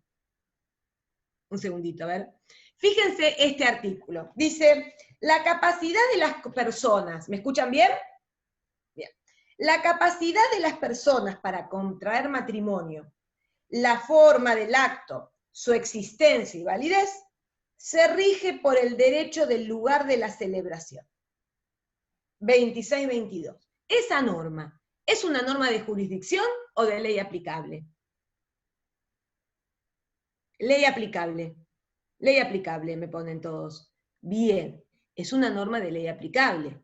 Un segundito, a ver. Fíjense este artículo. Dice, la capacidad de las personas, ¿me escuchan bien? Bien. La capacidad de las personas para contraer matrimonio, la forma del acto, su existencia y validez, se rige por el derecho del lugar de la celebración. 26-22. Esa norma, ¿es una norma de jurisdicción o de ley aplicable? Ley aplicable. Ley aplicable, me ponen todos. Bien, es una norma de ley aplicable.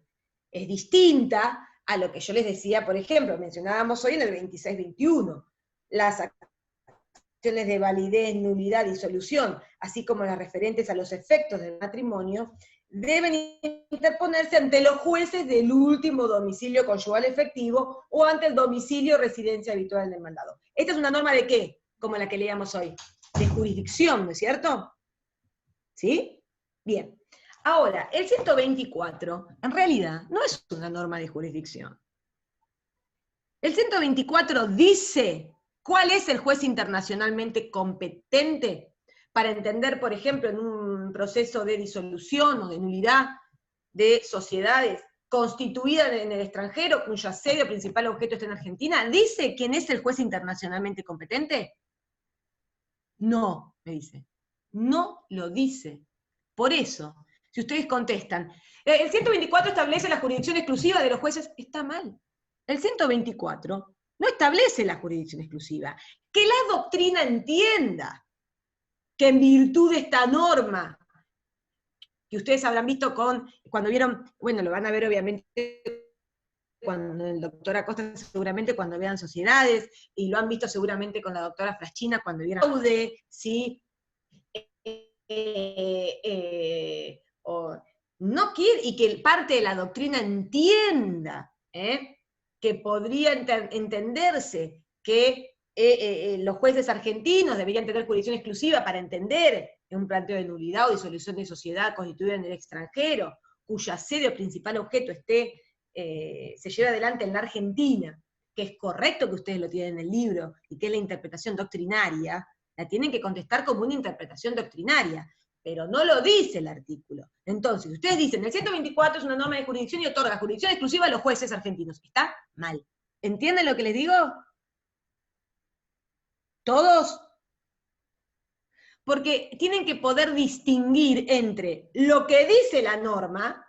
Es distinta a lo que yo les decía, por ejemplo, mencionábamos hoy en el 26-21. Las acciones de validez, nulidad y disolución, así como las referentes a los efectos del matrimonio, deben interponerse ante los jueces del último domicilio conyugal efectivo o ante el domicilio o residencia habitual del demandado. ¿Esta es una norma de qué? Como la que leíamos hoy. De jurisdicción, ¿no es cierto? ¿Sí? Bien. Ahora, el 124, en realidad, no es una norma de jurisdicción. El 124 dice cuál es el juez internacionalmente competente para entender, por ejemplo, en un proceso de disolución o de nulidad de sociedades constituidas en el extranjero, cuya sede o principal objeto está en Argentina. ¿Dice quién es el juez internacionalmente competente? No, me dice. No lo dice. Por eso, si ustedes contestan, el 124 establece la jurisdicción exclusiva de los jueces, está mal. El 124 no establece la jurisdicción exclusiva. Que la doctrina entienda que en virtud de esta norma, que ustedes habrán visto cuando vieron, bueno, lo van a ver obviamente cuando el doctor Acosta seguramente cuando vean sociedades, y lo han visto seguramente con la doctora Fraschina cuando vieron Aude, ¿sí? No quiere, y que parte de la doctrina entienda que podría entenderse que los jueces argentinos deberían tener jurisdicción exclusiva para entender un planteo de nulidad o disolución de sociedad constituida en el extranjero, cuya sede o principal objeto se lleve adelante en la Argentina, que es correcto que ustedes lo tienen en el libro, y que es la interpretación doctrinaria, la tienen que contestar como una interpretación doctrinaria, pero no lo dice el artículo. Entonces, ustedes dicen, el 124 es una norma de jurisdicción y otorga jurisdicción exclusiva a los jueces argentinos. Está mal. ¿Entienden lo que les digo? ¿Todos? Porque tienen que poder distinguir entre lo que dice la norma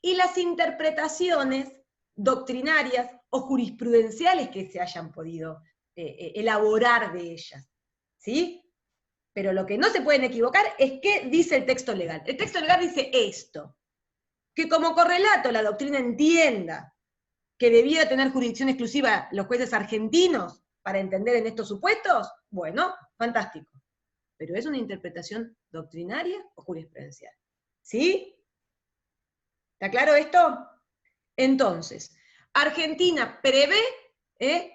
y las interpretaciones doctrinarias o jurisprudenciales que se hayan podido elaborar de ellas. ¿Sí? Pero lo que no se pueden equivocar es qué dice el texto legal. El texto legal dice esto, que como correlato la doctrina entienda que debiera tener jurisdicción exclusiva los jueces argentinos para entender en estos supuestos, bueno, fantástico. Pero es una interpretación doctrinaria o jurisprudencial. ¿Sí? ¿Está claro esto? Entonces, Argentina prevé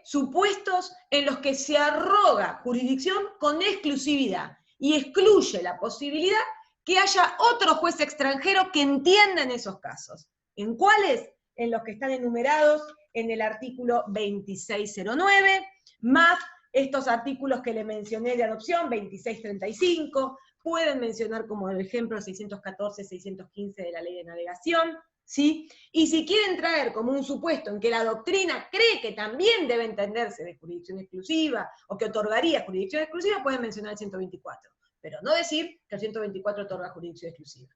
supuestos en los que se arroga jurisdicción con exclusividad y excluye la posibilidad que haya otro juez extranjero que entienda en esos casos. ¿En cuáles? En los que están enumerados en el artículo 2609, más estos artículos que le mencioné de adopción, 2635, pueden mencionar como ejemplo 614, 615 de la Ley de Navegación, ¿sí? Y si quieren traer como un supuesto en que la doctrina cree que también debe entenderse de jurisdicción exclusiva, o que otorgaría jurisdicción exclusiva, pueden mencionar el 124, pero no decir que el 124 otorga jurisdicción exclusiva.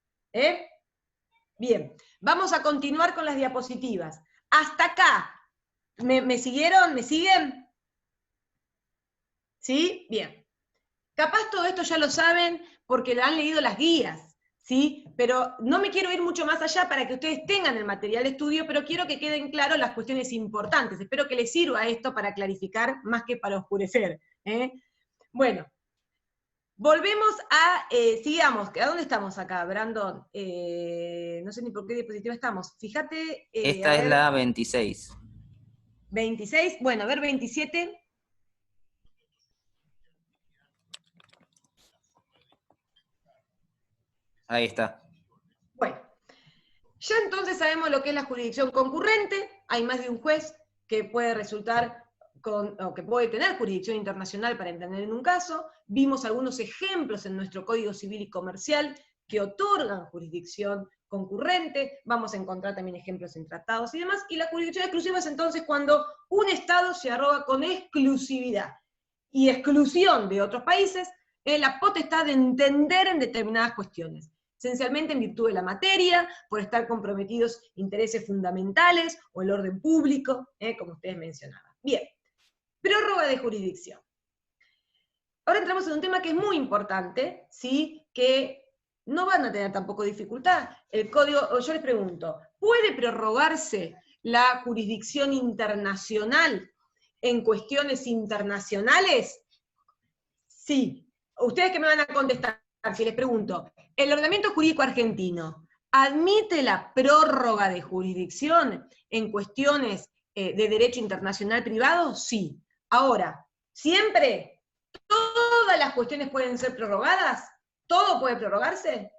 Bien, vamos a continuar con las diapositivas. Hasta acá, ¿me siguieron? ¿Me siguen? ¿Sí? Bien. Capaz todo esto ya lo saben porque han leído las guías, ¿sí? Pero no me quiero ir mucho más allá para que ustedes tengan el material de estudio, pero quiero que queden claras las cuestiones importantes. Espero que les sirva esto para clarificar más que para oscurecer. Bueno, volvemos a, sigamos, ¿a dónde estamos acá, Brandon? No sé ni por qué diapositiva estamos. Fíjate. Esta es la 26. 26, bueno, a ver, 27. Ahí está. Bueno, ya entonces sabemos lo que es la jurisdicción concurrente, hay más de un juez que puede resultar o que puede tener jurisdicción internacional para entender en un caso, vimos algunos ejemplos en nuestro Código Civil y Comercial que otorgan jurisdicción concurrente, vamos a encontrar también ejemplos en tratados y demás, y la jurisdicción exclusiva es entonces cuando un Estado se arroga con exclusividad y exclusión de otros países la potestad de entender en determinadas cuestiones, esencialmente en virtud de la materia, por estar comprometidos intereses fundamentales o el orden público, como ustedes mencionaban. Bien, prórroga de jurisdicción. Ahora entramos en un tema que es muy importante, ¿sí? Que no van a tener tampoco dificultad. El código, yo les pregunto, ¿puede prorrogarse la jurisdicción internacional en cuestiones internacionales? Sí. ¿Ustedes qué me van a contestar si les pregunto? ¿El ordenamiento jurídico argentino admite la prórroga de jurisdicción en cuestiones de derecho internacional privado? Sí. Ahora, ¿siempre todas las cuestiones pueden ser prorrogadas? ¿Todo puede prorrogarse?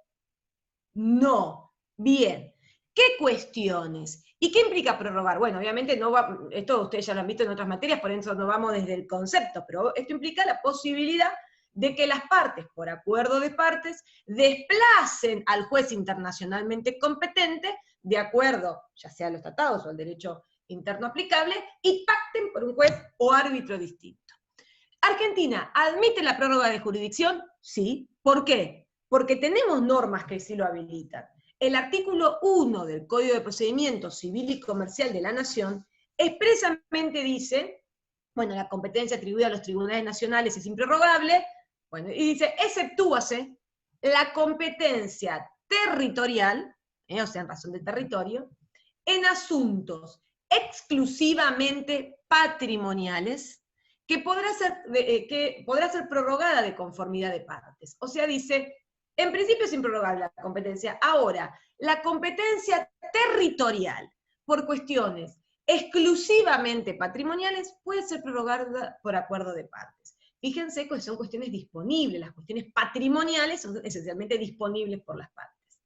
No. Bien. ¿Qué cuestiones? ¿Y qué implica prorrogar? Bueno, obviamente no va, esto ustedes ya lo han visto en otras materias, por eso no vamos desde el concepto, pero esto implica la posibilidad de que las partes, por acuerdo de partes, desplacen al juez internacionalmente competente, de acuerdo, ya sea a los tratados o al derecho interno aplicable, y pacten por un juez o árbitro distinto. ¿Argentina admite la prórroga de jurisdicción? Sí. ¿Por qué? Porque tenemos normas que sí lo habilitan. El artículo 1 del Código de Procedimiento Civil y Comercial de la Nación expresamente dice, bueno, la competencia atribuida a los tribunales nacionales es improrrogable, bueno, y dice, exceptúase la competencia territorial, o sea, en razón de territorio, en asuntos exclusivamente patrimoniales, que podrá ser prorrogada de conformidad de partes. O sea, dice, en principio es improrrogable la competencia. Ahora, la competencia territorial, por cuestiones exclusivamente patrimoniales, puede ser prorrogada por acuerdo de partes. Fíjense que son cuestiones disponibles, las cuestiones patrimoniales son esencialmente disponibles por las partes.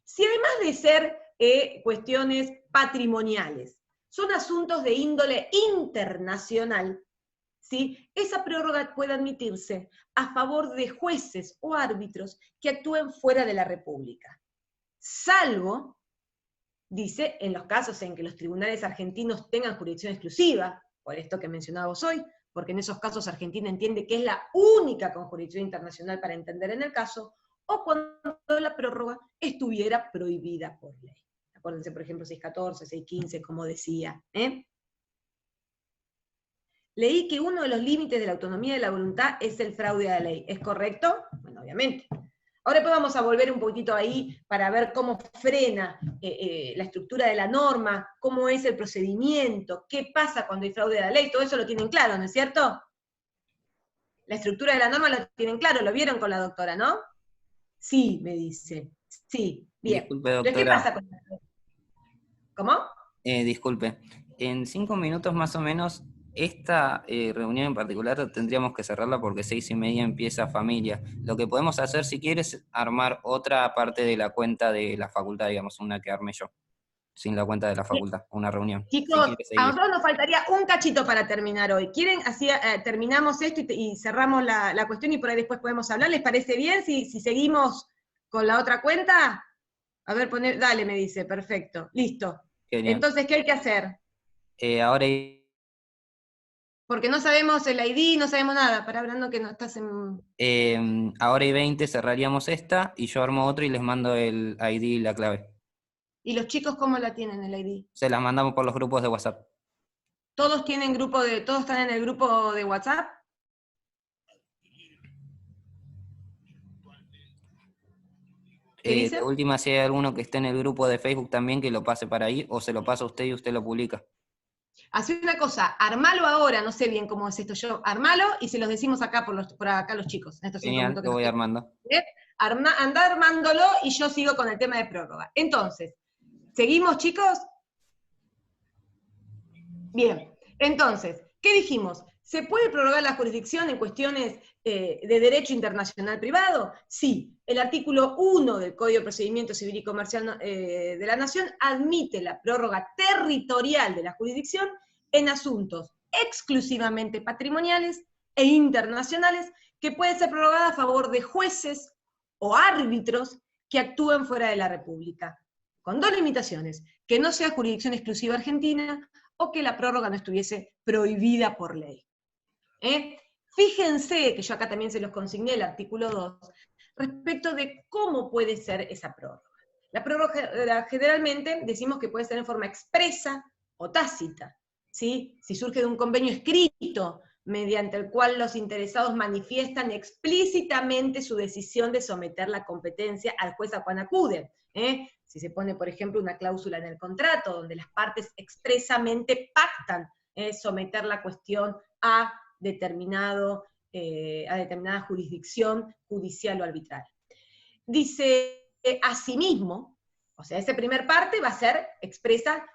Si además de ser cuestiones patrimoniales, son asuntos de índole internacional, ¿sí? Esa prórroga puede admitirse a favor de jueces o árbitros que actúen fuera de la República, salvo, dice, en los casos en que los tribunales argentinos tengan jurisdicción exclusiva, por esto que mencionábamos hoy, porque en esos casos Argentina entiende que es la única con jurisdicción internacional para entender en el caso, o cuando la prórroga estuviera prohibida por ley. Acuérdense, por ejemplo, 614, 615, como decía. Leí que uno de los límites de la autonomía de la voluntad es el fraude a la ley. ¿Es correcto? Bueno, obviamente. Ahora después vamos a volver un poquitito ahí para ver cómo frena la estructura de la norma, cómo es el procedimiento, qué pasa cuando hay fraude a la ley, todo eso lo tienen claro, ¿no es cierto? La estructura de la norma lo tienen claro, lo vieron con la doctora, ¿no? Sí, me dice. Sí, bien. Disculpe, Entonces, ¿qué doctora. pasa con esto? ¿Cómo? Disculpe. En 5 minutos más o menos, esta reunión en particular tendríamos que cerrarla porque 6:30 empieza familia. Lo que podemos hacer, si quieres, es armar otra parte de la cuenta de la facultad, digamos, una que arme yo, sin la cuenta de la facultad, una reunión. Chicos, Si quieres a seguir. nosotros nos faltaría un cachito para terminar hoy. ¿Quieren? Así terminamos esto y cerramos la cuestión y por ahí después podemos hablar. ¿Les parece bien si seguimos con la otra cuenta? A ver, dale, me dice, perfecto, listo. Genial. Entonces, ¿qué hay que hacer? Ahora Porque no sabemos el ID, no sabemos nada, para hablando que no estás en... ahora y 20 cerraríamos esta y yo armo otra y les mando el ID y la clave. ¿Y los chicos cómo la tienen el ID? Se las mandamos por los grupos de WhatsApp. ¿Todos están en el grupo de WhatsApp? ¿Qué dice? De última, si hay alguno que esté en el grupo de Facebook también, que lo pase para ahí, o se lo pasa a usted y usted lo publica. Hacé una cosa, armalo ahora, no sé bien cómo es esto yo, armalo y se los decimos acá por acá los chicos. En estos 5 Genial, minutos lo voy armando. Andá armándolo y yo sigo con el tema de prórroga. Entonces, ¿seguimos, chicos? Bien, entonces, ¿qué dijimos? ¿Se puede prorrogar la jurisdicción en cuestiones de derecho internacional privado? Sí. El artículo 1 del Código de Procedimiento Civil y Comercial de la Nación admite la prórroga territorial de la jurisdicción en asuntos exclusivamente patrimoniales e internacionales que puede ser prorrogada a favor de jueces o árbitros que actúen fuera de la República, con dos limitaciones: que no sea jurisdicción exclusiva argentina o que la prórroga no estuviese prohibida por ley. Fíjense que yo acá también se los consigné el artículo 2, respecto de cómo puede ser esa prórroga. La prórroga generalmente decimos que puede ser en forma expresa o tácita, ¿sí? Si surge de un convenio escrito, mediante el cual los interesados manifiestan explícitamente su decisión de someter la competencia al juez a cual acuden. Si se pone, por ejemplo, una cláusula en el contrato, donde las partes expresamente pactan someter la cuestión a determinada jurisdicción judicial o arbitral. Dice, asimismo, o sea, esa primer parte va a ser expresa,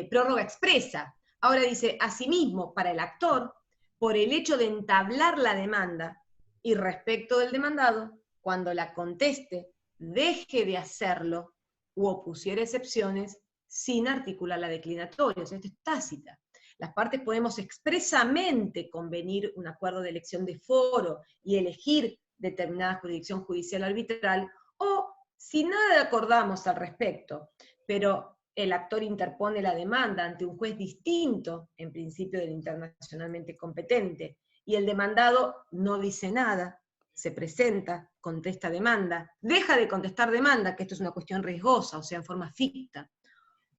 prórroga expresa. Ahora dice, asimismo, para el actor, por el hecho de entablar la demanda y respecto del demandado, cuando la conteste, deje de hacerlo u opusiera excepciones sin articular la declinatoria. O sea, esto es tácita. Las partes podemos expresamente convenir un acuerdo de elección de foro y elegir determinada jurisdicción judicial arbitral, o si nada acordamos al respecto, pero el actor interpone la demanda ante un juez distinto, en principio del internacionalmente competente, y el demandado no dice nada, se presenta, contesta demanda, deja de contestar demanda, que esto es una cuestión riesgosa, o sea, en forma ficta,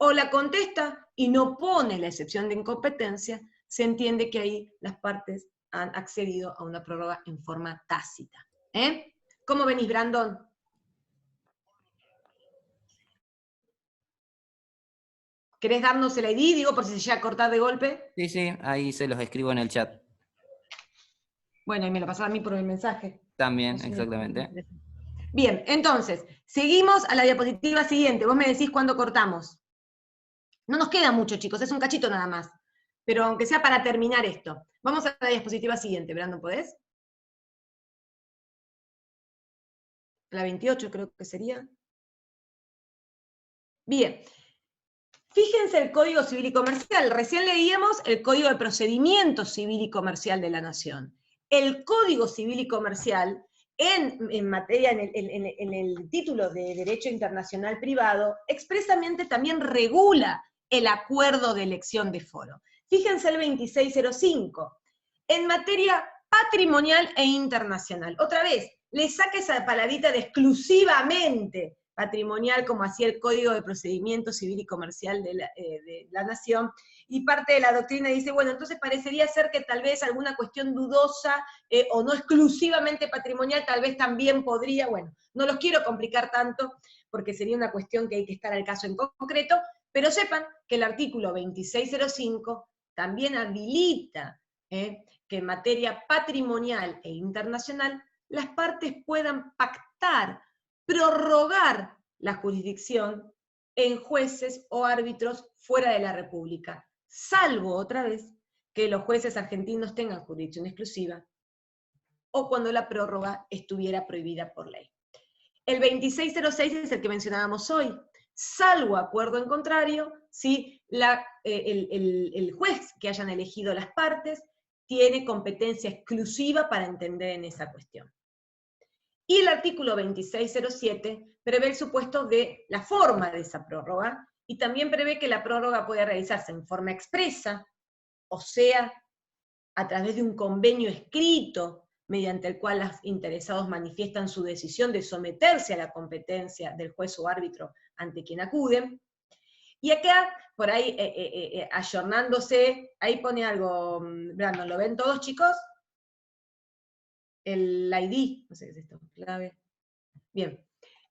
o la contesta y no pone la excepción de incompetencia, se entiende que ahí las partes han accedido a una prórroga en forma tácita. ¿Cómo venís, Brandon? ¿Querés darnos el ID, digo, por si se llega a cortar de golpe? Sí, sí, ahí se los escribo en el chat. Bueno, y me lo pasás a mí por el mensaje. También, exactamente. Bien, entonces, seguimos a la diapositiva siguiente. Vos me decís cuándo cortamos. No nos queda mucho, chicos, es un cachito nada más. Pero aunque sea para terminar esto. Vamos a la diapositiva siguiente. Brandon, ¿podés? La 28 creo que sería. Bien. Fíjense el Código Civil y Comercial. Recién leíamos el Código de Procedimiento Civil y Comercial de la Nación. El Código Civil y Comercial, en materia, en el título de Derecho Internacional Privado, expresamente también regula el acuerdo de elección de foro. Fíjense el 2605. En materia patrimonial e internacional. Otra vez, le saca esa palabrita de exclusivamente patrimonial, como hacía el Código de Procedimiento Civil y Comercial de la Nación, y parte de la doctrina dice, bueno, entonces parecería ser que tal vez alguna cuestión dudosa o no exclusivamente patrimonial, tal vez también podría, bueno, no los quiero complicar tanto, porque sería una cuestión que hay que estar al caso en concreto, pero sepan que el artículo 2605 también habilita que en materia patrimonial e internacional las partes puedan pactar, prorrogar la jurisdicción en jueces o árbitros fuera de la República, salvo, otra vez, que los jueces argentinos tengan jurisdicción exclusiva o cuando la prórroga estuviera prohibida por ley. El 2606 es el que mencionábamos hoy. Salvo acuerdo en contrario, si el juez que hayan elegido las partes tiene competencia exclusiva para entender en esa cuestión. Y el artículo 2607 prevé el supuesto de la forma de esa prórroga, y también prevé que la prórroga puede realizarse en forma expresa, o sea, a través de un convenio escrito, mediante el cual los interesados manifiestan su decisión de someterse a la competencia del juez o árbitro ante quien acuden. Y acá, por ahí, ayornándose, ahí pone algo, Brandon, ¿lo ven todos, chicos? El ID, no sé qué es esto, clave. Bien.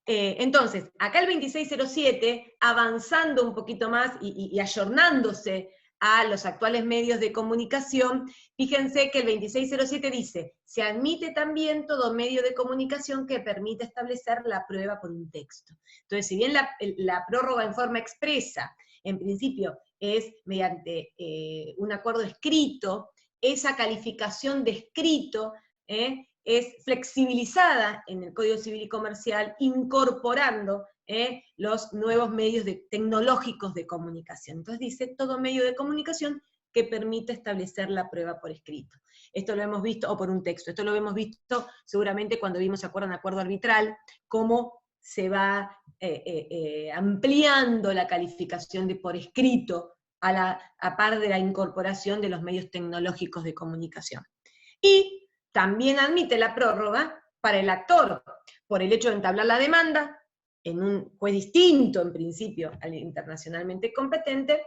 Entonces, acá el 2607, avanzando un poquito más y ayornándose a los actuales medios de comunicación, fíjense que el 2607 dice, se admite también todo medio de comunicación que permita establecer la prueba por un texto. Entonces, si bien la prórroga en forma expresa, en principio, es mediante un acuerdo escrito, esa calificación de escrito es flexibilizada en el Código Civil y Comercial, incorporando los nuevos medios tecnológicos de comunicación. Entonces dice, todo medio de comunicación que permite establecer la prueba por escrito. Esto lo hemos visto, o por un texto, esto lo hemos visto seguramente cuando vimos, ¿se acuerdan? Acuerdo arbitral, cómo se va ampliando la calificación de por escrito a par de la incorporación de los medios tecnológicos de comunicación. Y también admite la prórroga para el actor, por el hecho de entablar la demanda en un juez distinto, en principio, al internacionalmente competente,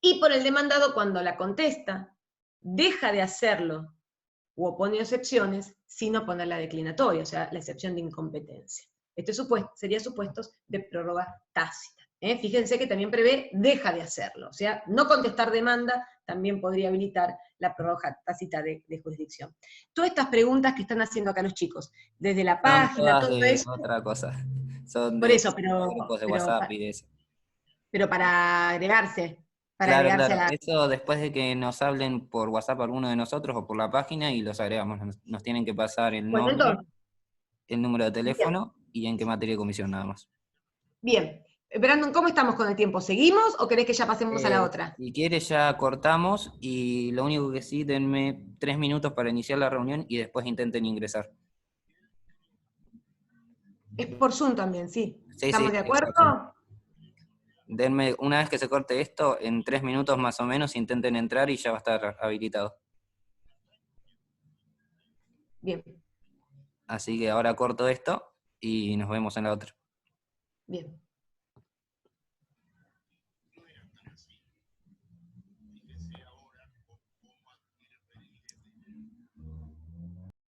y por el demandado cuando la contesta deja de hacerlo u opone excepciones sin oponer la declinatoria, o sea, la excepción de incompetencia. Este sería supuestos de prórroga tácita. Fíjense que también prevé deja de hacerlo, o sea, no contestar demanda también podría habilitar la prórroga tácita de jurisdicción. Todas estas preguntas que están haciendo acá los chicos, desde la Son página, todas todo de eso, otra cosa. Son por de eso, grupos de WhatsApp y de eso. pero para agregarse Claro, a claro. la... Eso después de que nos hablen por WhatsApp alguno de nosotros o por la página y los agregamos. Nos tienen que pasar el Bueno, nombre, entonces, el número de bien, teléfono y en qué materia de comisión nada más. bien. Brandon, ¿cómo estamos con el tiempo? ¿Seguimos o querés que ya pasemos a la otra? Si quieres ya cortamos y lo único que sí, denme 3 minutos para iniciar la reunión y después intenten ingresar. Es por Zoom también, sí. Sí, ¿Estamos sí, de exacto. acuerdo? Denme, una vez que se corte esto, en 3 minutos más o menos intenten entrar y ya va a estar habilitado. Bien, Así que ahora corto esto y nos vemos en la otra. bien.